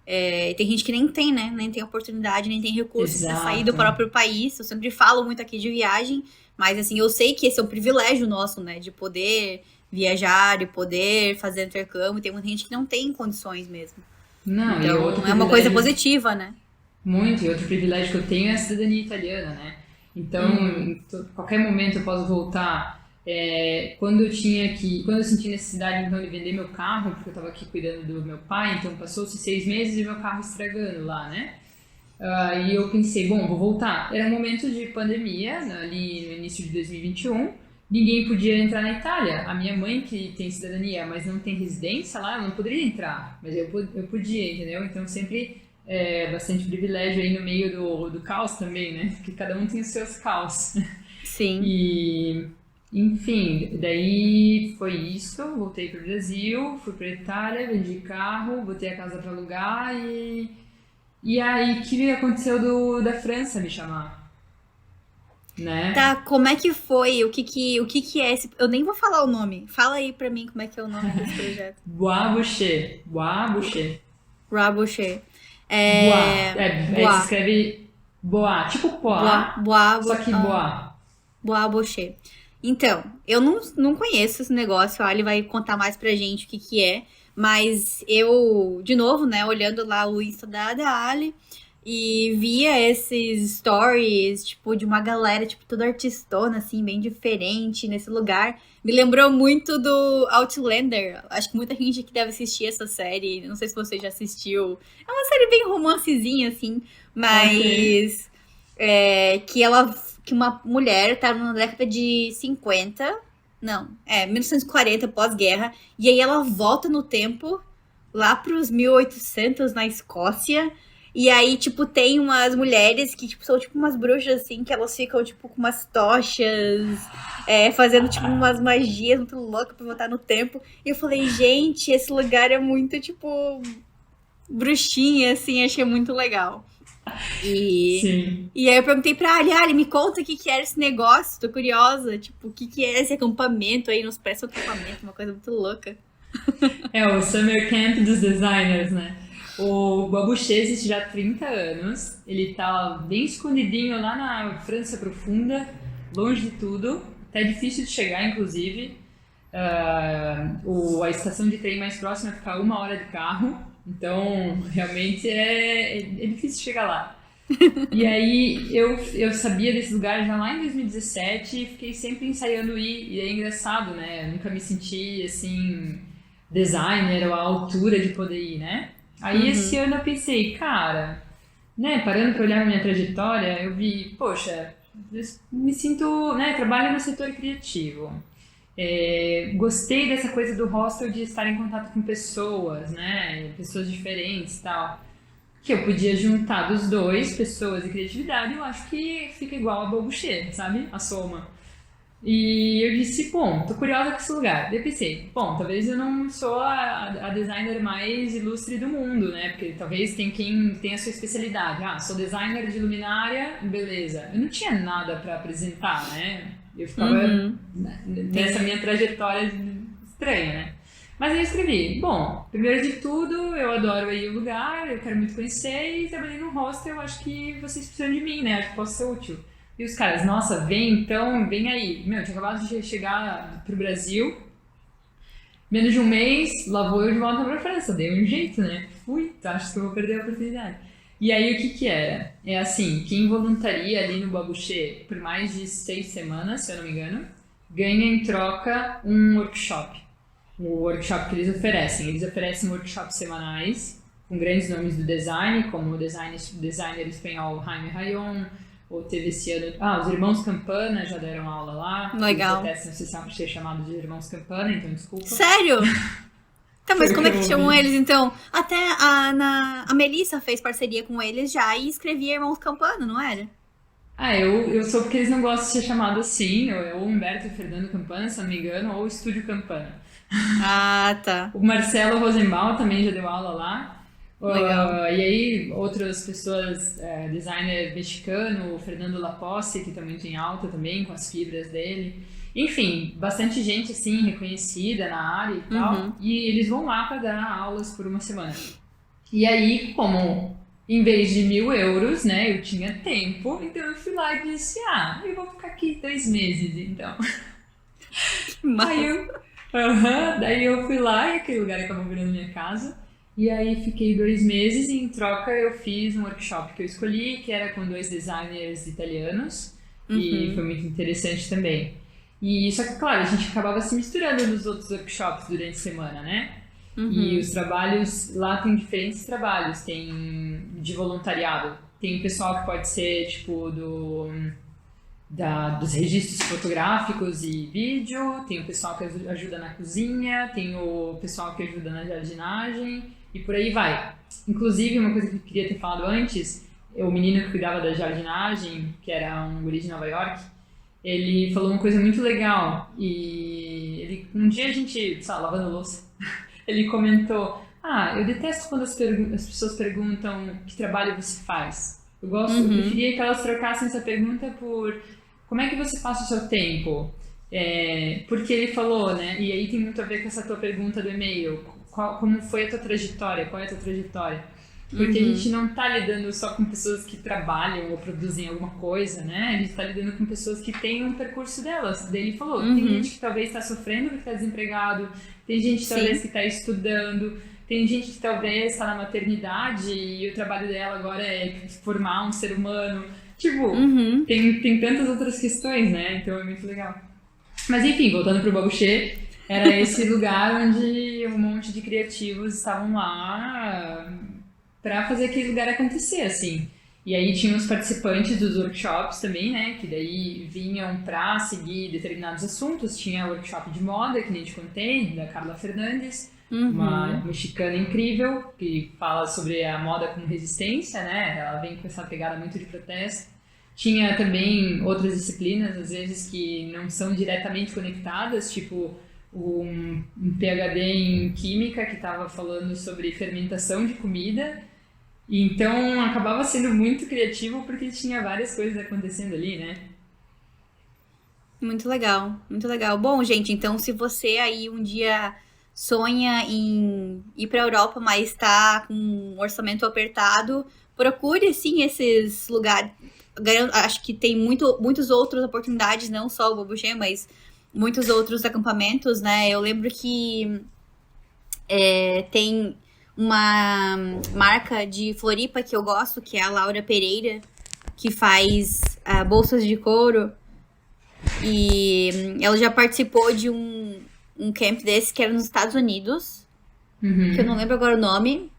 É, e tem gente que nem tem, né, nem tem oportunidade, nem tem recurso para sair do Exato. próprio país. Eu sempre falo muito aqui de viagem, mas assim, eu sei que esse é um privilégio nosso, né, de poder viajar, de poder fazer intercâmbio. Tem muita gente que não tem condições mesmo. Não, e outro Então, é uma coisa privilégio, positiva, né? muito, e outro privilégio que eu tenho é a cidadania italiana, né? Então, Uhum. em qualquer momento eu posso voltar. Quando eu senti necessidade então de vender meu carro, porque eu estava aqui cuidando do meu pai, então passou-se 6 meses e meu carro estragando lá, né? E eu pensei, bom, vou voltar. Era um momento de pandemia, né, ali no início de 2021. Ninguém podia entrar na Itália. A minha mãe, que tem cidadania, mas não tem residência lá, ela não poderia entrar. Mas eu podia, entendeu? Então sempre bastante privilégio aí no meio do caos também, né? Porque cada um tem os seus caos. Sim. E, enfim, daí foi isso. Voltei para o Brasil, fui para Itália, vendi carro, botei a casa para alugar e aí, o que aconteceu da França me chamar, né? Tá, como é que foi? O que que é esse? Eu nem vou falar o nome. Fala aí pra mim como é que é o nome desse projeto. Bois Boucher. Bois Boucher. Rabouché. Bois. É. Se Bois. escreve Bois. Tipo Bois. Pois, só Bois. que Bois. Bois Boucher. Então, eu não conheço esse negócio. A Ali vai contar mais pra gente o que que é. Mas eu, de novo, né, olhando lá o Insta da Ali e via esses stories, tipo, de uma galera, tipo, toda artistona, assim, bem diferente nesse lugar. Me lembrou muito do Outlander. Acho que muita gente que deve assistir essa série. Não sei se você já assistiu. É uma série bem romancezinha, assim, Ok. mas que uma mulher tá na década de 50, não, 1940, pós-guerra, e aí ela volta no tempo lá pros 1800 na Escócia E aí, tipo, tem umas mulheres que, tipo, são tipo umas bruxas, assim, que elas ficam, tipo, com umas tochas, fazendo, tipo, umas magias muito loucas pra voltar no tempo. E eu falei, gente, esse lugar é muito, tipo, bruxinha, assim, achei muito legal. E, Sim. e aí eu perguntei pra Ali, me conta o que que era esse negócio, tô curiosa, tipo, o que que é esse acampamento aí, nos parece um acampamento, uma coisa muito louca. É o Summer Camp dos designers, né? O Babuché existe já há 30 anos. Ele tá bem escondidinho lá na França profunda, longe de tudo. Até difícil de chegar, inclusive. A estação de trem mais próxima fica a 1 hora de carro. Então, realmente é difícil chegar lá. E aí, eu sabia desse lugar já lá em 2017 e fiquei sempre ensaiando ir. E é engraçado, né? Eu nunca me senti, assim, designer ou à altura de poder ir, né? Aí esse ano eu pensei, cara, né, parando pra olhar a minha trajetória, eu vi, poxa, eu me sinto, né, trabalho no setor criativo. Gostei dessa coisa do hostel de estar em contato com pessoas, né, pessoas diferentes e tal. Que eu podia juntar dos dois, pessoas e criatividade, eu acho que fica igual a Bobuchet, sabe? A soma. E eu disse, bom, tô curiosa com esse lugar. Daí eu pensei, bom, talvez eu não sou a designer mais ilustre do mundo, né? Porque talvez tem quem tem a sua especialidade. Ah, sou designer de luminária, beleza. Eu não tinha nada pra apresentar, né? Eu ficava nessa minha trajetória estranha, né? Mas aí eu escrevi, bom, primeiro de tudo, eu adoro aí o lugar, eu quero muito conhecer e trabalhei no hostel, eu acho que vocês precisam de mim, né? Acho que posso ser útil. E os caras, nossa, vem então, vem aí. Meu, eu tinha acabado de chegar pro Brasil, menos de um mês, lá vou eu de volta pra França. Dei um jeito, né? Fui, tá, acho que eu vou perder a oportunidade. E aí o que que era? É assim, quem voluntaria ali no Babuché por mais de 6 semanas, se eu não me engano, ganha em troca um workshop. O workshop que eles oferecem. Eles oferecem workshops semanais com grandes nomes do design, como o designer espanhol Jaime Rayon, ou teve esse ano... os Irmãos Campana já deram aula lá. Legal. Eles detestam ser chamados de Irmãos Campana, então desculpa. Sério? Tá, mas Foi como é que eu chamam ouvi. eles, então? Até a Melissa fez parceria com eles já e escrevia Irmãos Campana, não era? Eu sou porque eles não gostam de ser chamados assim, ou Humberto e Fernando Campana, se não me engano, ou Estúdio Campana. Ah, tá. O Marcelo Rosenbaum também já deu aula lá. Legal. E aí, outras pessoas, designer mexicano, o Fernando Laposse, que está muito em alta também, com as fibras dele. Enfim, bastante gente, assim, reconhecida na área e tal. E eles vão lá para dar aulas por 1 semana. E aí, como em vez de 1.000 euros, né, eu tinha tempo, então eu fui lá e disse, eu vou ficar aqui 2 meses, então. Aí Mas... daí eu fui lá e aquele lugar acabou virando minha casa. E aí fiquei 2 meses e em troca eu fiz um workshop que eu escolhi, que era com 2 designers italianos. E foi muito interessante também. E só que, claro, a gente acabava se misturando nos outros workshops durante a semana, né? E os trabalhos, lá tem diferentes trabalhos, tem de voluntariado. Tem o pessoal que pode ser, tipo, dos registros fotográficos e vídeo, tem o pessoal que ajuda na cozinha, tem o pessoal que ajuda na jardinagem e por aí vai. Inclusive, uma coisa que eu queria ter falado antes, o menino que cuidava da jardinagem, que era um guri de Nova York, ele falou uma coisa muito legal e um dia a gente, sei lá, lavando louça, ele comentou, eu detesto quando as pessoas perguntam que trabalho você faz. Eu preferia que elas trocassem essa pergunta por como é que você passa o seu tempo? Porque ele falou, né? E aí tem muito a ver com essa tua pergunta do e-mail. Como foi a tua trajetória? Qual é a tua trajetória? Porque a gente não tá lidando só com pessoas que trabalham ou produzem alguma coisa, né? A gente tá lidando com pessoas que têm um percurso delas. Daí ele falou, tem gente que talvez tá sofrendo porque tá desempregado, tem gente talvez que tá estudando, tem gente que talvez está na maternidade e o trabalho dela agora é formar um ser humano. Tipo, tem tantas outras questões, né? Então é muito legal. Mas enfim, voltando pro Babuché, era esse lugar onde um monte de criativos estavam lá pra fazer aquele lugar acontecer, assim. E aí tinha os participantes dos workshops também, né? Que daí vinham pra seguir determinados assuntos. Tinha workshop de moda, que nem te contei, da Carla Fernandes. uma mexicana incrível, que fala sobre a moda como resistência, né? Ela vem com essa pegada muito de protesto. Tinha também outras disciplinas, às vezes, que não são diretamente conectadas, tipo um PhD em Química, que estava falando sobre fermentação de comida. E então, acabava sendo muito criativo, porque tinha várias coisas acontecendo ali, né? Muito legal, muito legal. Bom, gente, então se você aí um dia sonha em ir para a Europa, mas está com um orçamento apertado, procure sim esses lugares. Acho que tem muitas outras oportunidades, não só o Babuché, mas muitos outros acampamentos, né? Eu lembro que tem uma marca de Floripa que eu gosto, que é a Laura Pereira, que faz bolsas de couro. E ela já participou de um camp desse que era nos Estados Unidos, que eu não lembro agora o nome.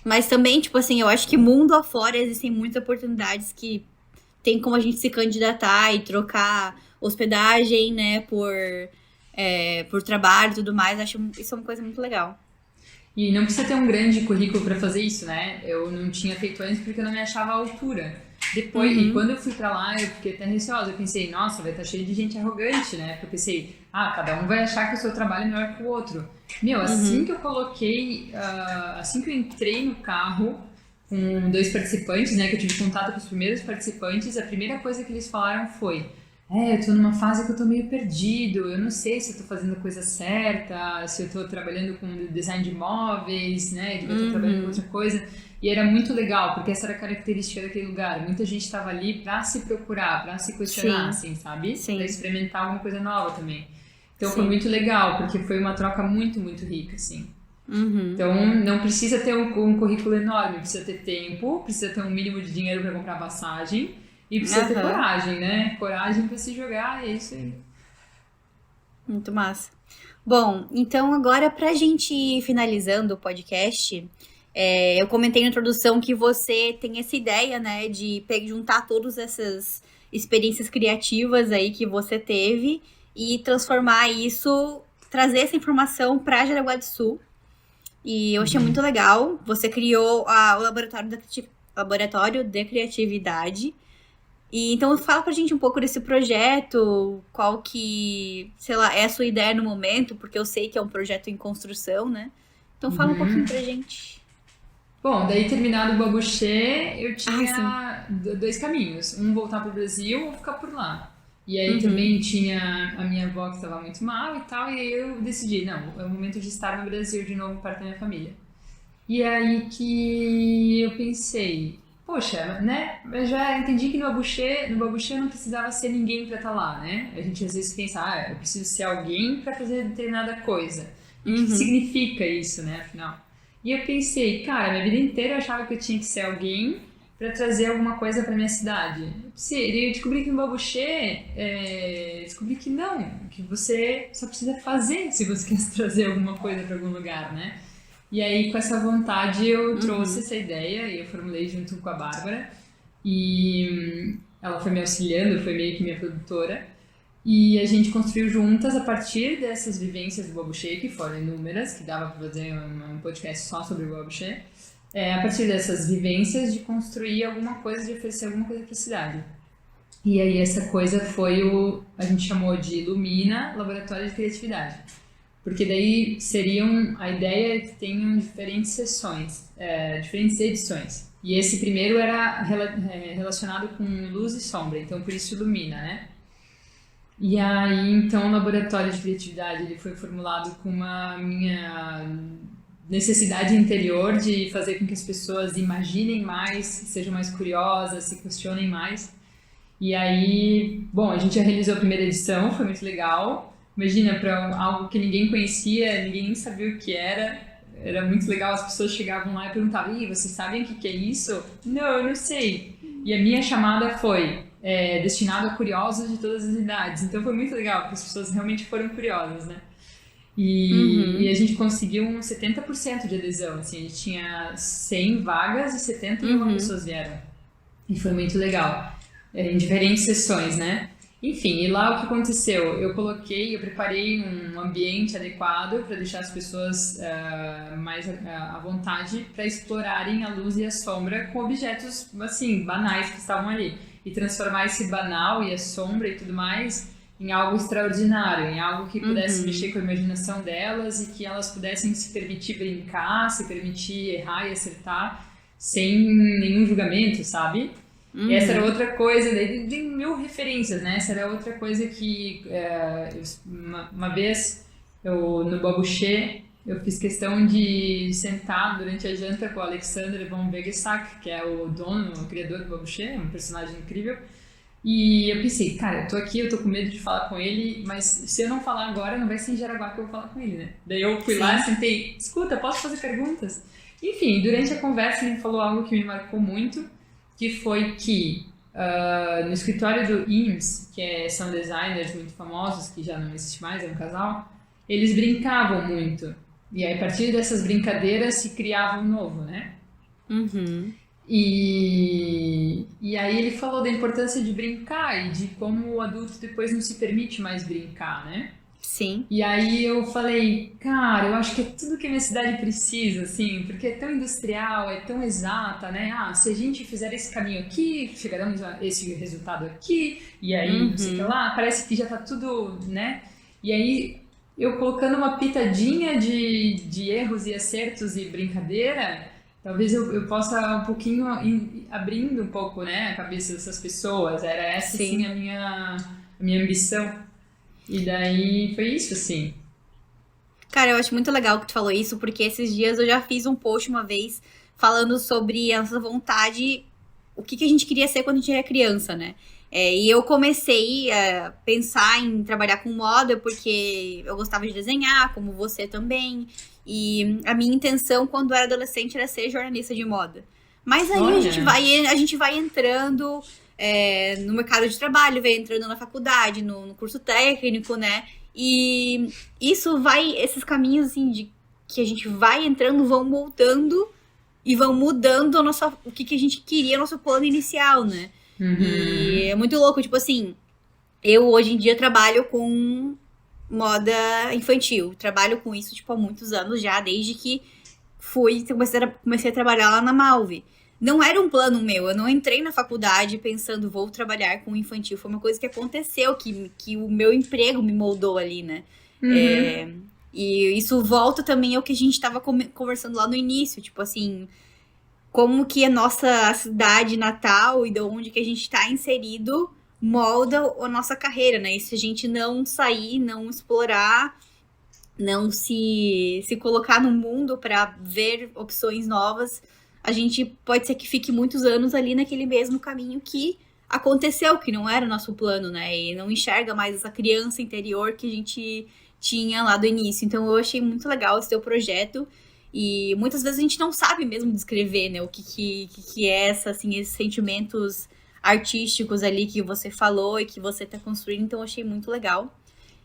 Mas também, tipo assim, eu acho que mundo afora existem muitas oportunidades que tem como a gente se candidatar e trocar hospedagem, né, por trabalho e tudo mais. Acho isso uma coisa muito legal. E não precisa ter um grande currículo para fazer isso, né? Eu não tinha feito antes porque eu não me achava à altura. Depois, e quando eu fui pra lá, eu fiquei até receosa. Eu pensei, nossa, vai estar cheio de gente arrogante, né? Porque eu pensei, cada um vai achar que o seu trabalho é melhor que o outro. Meu, assim que eu coloquei, assim que eu entrei no carro com 2 participantes, né? Que eu tive contato com os primeiros participantes, a primeira coisa que eles falaram foi: eu tô numa fase que eu tô meio perdido, eu não sei se eu tô fazendo a coisa certa, se eu tô trabalhando com design de imóveis, né, devia estar trabalhando com outra coisa. E era muito legal, porque essa era a característica daquele lugar. Muita gente estava ali pra se procurar, pra se questionar, assim, sabe? Sim. Pra experimentar alguma coisa nova também. Então Sim. foi muito legal, porque foi uma troca muito, muito rica, assim. Então não precisa ter um currículo enorme, precisa ter tempo, precisa ter um mínimo de dinheiro para comprar passagem e precisa ter coragem, né? Coragem para se jogar, é isso aí. Muito massa. Bom, então agora pra gente ir finalizando o podcast, eu comentei na introdução que você tem essa ideia, né, de juntar todas essas experiências criativas aí que você teve e transformar isso, trazer essa informação para Jaraguá do Sul. E eu achei muito legal. Você criou o Laboratório de Criatividade. E então fala pra gente um pouco desse projeto, qual que, sei lá, é a sua ideia no momento, porque eu sei que é um projeto em construção, né? Então fala um pouquinho pra gente. Bom, daí terminado o Babuché, eu tinha 2 caminhos. Um, voltar pro Brasil ou ficar por lá. E aí também tinha a minha avó que estava muito mal e tal, e aí eu decidi, não, é o momento de estar no Brasil de novo, perto da minha família. E aí que eu pensei, poxa, né, eu já entendi que no Babuché eu não precisava ser ninguém para estar lá, né? A gente às vezes pensa, eu preciso ser alguém para fazer determinada coisa. E o que significa isso, né, afinal? E eu pensei, cara, minha vida inteira eu achava que eu tinha que ser alguém para trazer alguma coisa para minha cidade. Eu descobri que no Babuché, descobri que não, que você só precisa fazer se você quer trazer alguma coisa para algum lugar, né? E aí, com essa vontade, eu trouxe essa ideia e eu formulei junto com a Bárbara. E ela foi me auxiliando, foi meio que minha produtora. E a gente construiu juntas, a partir dessas vivências do Babuché, que foram inúmeras, que dava para fazer um podcast só sobre o Babuché. A partir dessas vivências, de construir alguma coisa, de oferecer alguma coisa para a cidade. E aí essa coisa foi a gente chamou de Lumina Laboratório de Criatividade. Porque daí a ideia é que tenham diferentes sessões, diferentes edições. E esse primeiro era relacionado com luz e sombra, então por isso Lumina, né? E aí, então, o Laboratório de Criatividade ele foi formulado com uma minha necessidade interior de fazer com que as pessoas imaginem mais, sejam mais curiosas, se questionem mais. E aí, bom, a gente já realizou a primeira edição, foi muito legal. Imagina, para algo que ninguém conhecia, ninguém nem sabia o que era muito legal. As pessoas chegavam lá e perguntavam, vocês sabem o que é isso? Não, eu não sei. E a minha chamada foi destinada a curiosos de todas as idades. Então foi muito legal, porque as pessoas realmente foram curiosas, né? E a gente conseguiu um 70% de adesão, assim, a gente tinha 100 vagas e 71 pessoas vieram. E foi muito legal, em diferentes sessões, né? Enfim, e lá o que aconteceu? Eu preparei um ambiente adequado para deixar as pessoas mais à vontade para explorarem a luz e a sombra com objetos, assim, banais que estavam ali. E transformar esse banal e a sombra e tudo mais em algo extraordinário, em algo que pudesse mexer com a imaginação delas e que elas pudessem se permitir brincar, se permitir errar e acertar sem nenhum julgamento, sabe? E essa era outra coisa, daí tem mil referências, né? Essa era outra coisa que uma vez no Babuché eu fiz questão de sentar durante a janta com o Alexander von Vegesack, que é o dono, o criador do Babuché, um personagem incrível. E eu pensei, cara, eu tô aqui, eu tô com medo de falar com ele, mas se eu não falar agora, não vai ser em Jaraguá que eu vou falar com ele, né? Daí eu fui lá e sentei, escuta, posso fazer perguntas? Enfim, durante a conversa ele falou algo que me marcou muito, que foi que no escritório do IMSS, são designers muito famosos, que já não existe mais, é um casal, eles brincavam muito. E aí, a partir dessas brincadeiras, se criava um novo, né? E aí ele falou da importância de brincar e de como o adulto depois não se permite mais brincar, né? Sim. E aí eu falei, cara, eu acho que é tudo que a minha cidade precisa, assim, porque é tão industrial, é tão exata, né? Ah, se a gente fizer esse caminho aqui, chegaremos a esse resultado aqui, e aí, não sei o que lá, parece que já tá tudo, né? E aí, eu colocando uma pitadinha de erros e acertos e brincadeira, talvez eu possa um pouquinho, abrindo um pouco, né, a cabeça dessas pessoas. Era essa, sim, a minha ambição. E daí foi isso, assim. Cara, eu acho muito legal que tu falou isso, porque esses dias eu já fiz um post uma vez falando sobre a nossa vontade, o que a gente queria ser quando a gente era criança, né? E eu comecei a pensar em trabalhar com moda porque eu gostava de desenhar, como você também. E a minha intenção quando eu era adolescente era ser jornalista de moda. Mas aí a gente vai entrando no mercado de trabalho, vai entrando na faculdade, no curso técnico, né? E esses caminhos assim, que a gente vai entrando vão moldando e vão mudando o que a gente queria, nosso plano inicial, né? E é muito louco, tipo assim, eu hoje em dia trabalho com moda infantil, trabalho com isso, tipo, há muitos anos já, desde que comecei a trabalhar lá na Malve. Não era um plano meu, eu não entrei na faculdade pensando, vou trabalhar com infantil, foi uma coisa que aconteceu, que o meu emprego me moldou ali, né? E isso volta também ao que a gente estava conversando lá no início, tipo assim, como que a nossa cidade natal e de onde que a gente está inserido molda a nossa carreira, né? E se a gente não sair, não explorar, não se colocar no mundo para ver opções novas, a gente pode ser que fique muitos anos ali naquele mesmo caminho que aconteceu, que não era o nosso plano, né? E não enxerga mais essa criança interior que a gente tinha lá do início. Então eu achei muito legal esse teu projeto. E muitas vezes a gente não sabe mesmo descrever, né, o que é esses sentimentos artísticos ali que você falou e que você tá construindo, então eu achei muito legal.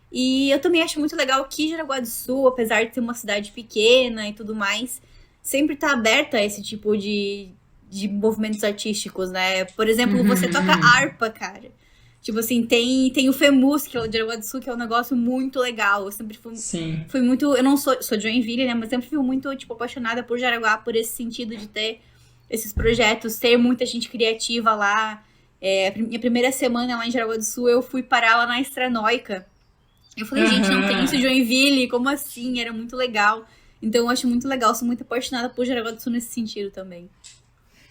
E eu também acho muito legal que Jaraguá do Sul, apesar de ter uma cidade pequena e tudo mais, sempre tá aberta a esse tipo de movimentos artísticos, né? Por exemplo, você toca harpa, cara. Tipo assim, tem o FEMUS, que é o de Jaraguá do Sul, que é um negócio muito legal. Eu sempre fui muito... Eu não sou de Joinville, né? Mas sempre fui muito, tipo, apaixonada por Jaraguá, por esse sentido de ter esses projetos, ter muita gente criativa lá. Minha primeira semana lá em Jaraguá do Sul, eu fui parar lá na Estranoica. Eu falei, gente, não tem isso em Joinville? Como assim? Era muito legal. Então, eu acho muito legal. Sou muito apaixonada por Jaraguá do Sul nesse sentido também.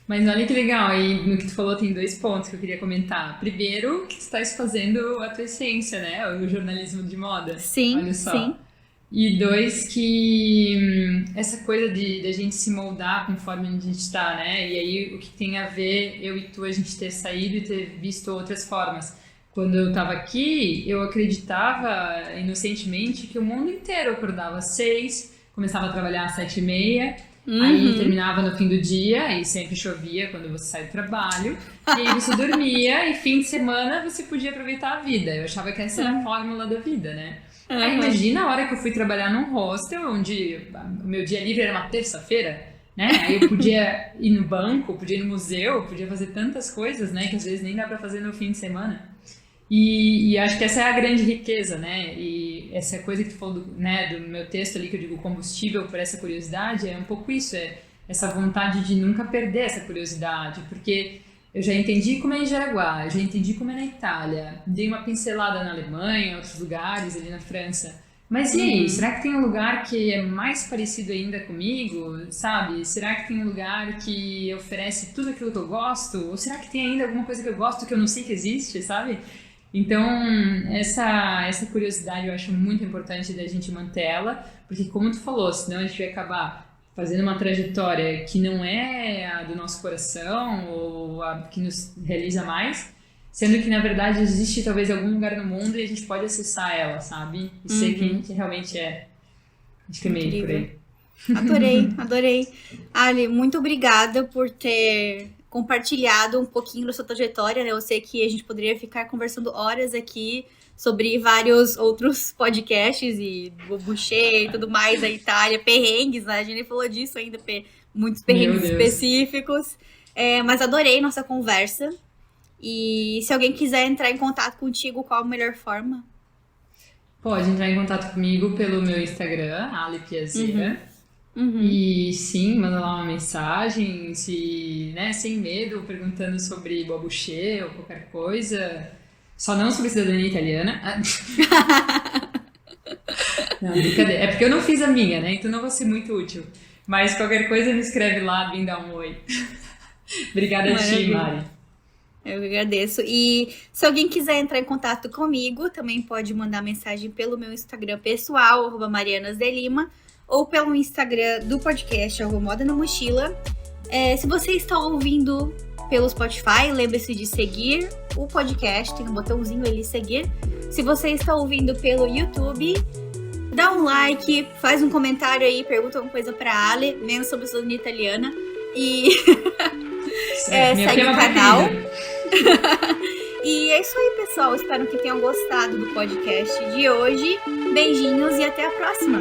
Mas olha que legal, e no que tu falou tem 2 pontos que eu queria comentar. Primeiro, que tu estás fazendo a tua essência, né? O jornalismo de moda. Sim, olha só. sim. E 2, que essa coisa de a gente se moldar conforme a gente está, né? E aí o que tem a ver eu e tu, a gente ter saído e ter visto outras formas. Quando eu estava aqui, eu acreditava inocentemente que o mundo inteiro acordava às 6, começava a trabalhar às 7h30, aí terminava no fim do dia, e sempre chovia quando você sai do trabalho, e aí você dormia, e fim de semana você podia aproveitar a vida. Eu achava que essa era a fórmula da vida, né? Aí imagina a hora que eu fui trabalhar num hostel, onde o meu dia livre era uma terça-feira, né? Aí eu podia ir no banco, podia ir no museu, podia fazer tantas coisas, né? Que às vezes nem dá pra fazer no fim de semana. E acho que essa é a grande riqueza, né? E essa coisa que tu falou do meu texto ali, que eu digo combustível por essa curiosidade, é um pouco isso, é essa vontade de nunca perder essa curiosidade, porque eu já entendi como é em Jaraguá, eu já entendi como é na Itália, dei uma pincelada na Alemanha, em outros lugares, ali na França. Mas e aí, será que tem um lugar que é mais parecido ainda comigo, sabe? Será que tem um lugar que oferece tudo aquilo que eu gosto? Ou será que tem ainda alguma coisa que eu gosto que eu não sei que existe, sabe? Então, essa curiosidade eu acho muito importante da gente manter ela, porque como tu falou, senão a gente vai acabar fazendo uma trajetória que não é a do nosso coração ou a que nos realiza mais, sendo que na verdade existe talvez algum lugar no mundo e a gente pode acessar ela, sabe? E ser quem a gente realmente é. Acho que é meio por aí. Adorei. Ali, muito obrigada por ter compartilhado um pouquinho da sua trajetória, né? Eu sei que a gente poderia ficar conversando horas aqui sobre vários outros podcasts e Boucher e tudo mais da Itália, perrengues, né? A gente nem falou disso ainda, muitos perrengues específicos. Mas adorei nossa conversa. E se alguém quiser entrar em contato contigo, qual a melhor forma? Pode entrar em contato comigo pelo meu Instagram, Ali Piazeira. E sim, manda lá uma mensagem, sem medo, perguntando sobre Boucher ou qualquer coisa. Só não sobre cidadania italiana. Não, brincadeira. É porque eu não fiz a minha, né? Então não vou ser muito útil. Mas qualquer coisa me escreve lá, vem dar um oi. Obrigada a ti, Mari. Eu agradeço. E se alguém quiser entrar em contato comigo, também pode mandar mensagem pelo meu Instagram pessoal, @marianasdelima, ou pelo Instagram do podcast, Moda na Mochila. Se você está ouvindo pelo Spotify, lembre-se de seguir o podcast, tem um botãozinho ali, seguir. Se você está ouvindo pelo YouTube, dá um like, faz um comentário aí, pergunta alguma coisa pra Ale, menos sobre a cidadania italiana. E segue o canal. E é isso aí, pessoal. Espero que tenham gostado do podcast de hoje. Beijinhos e até a próxima.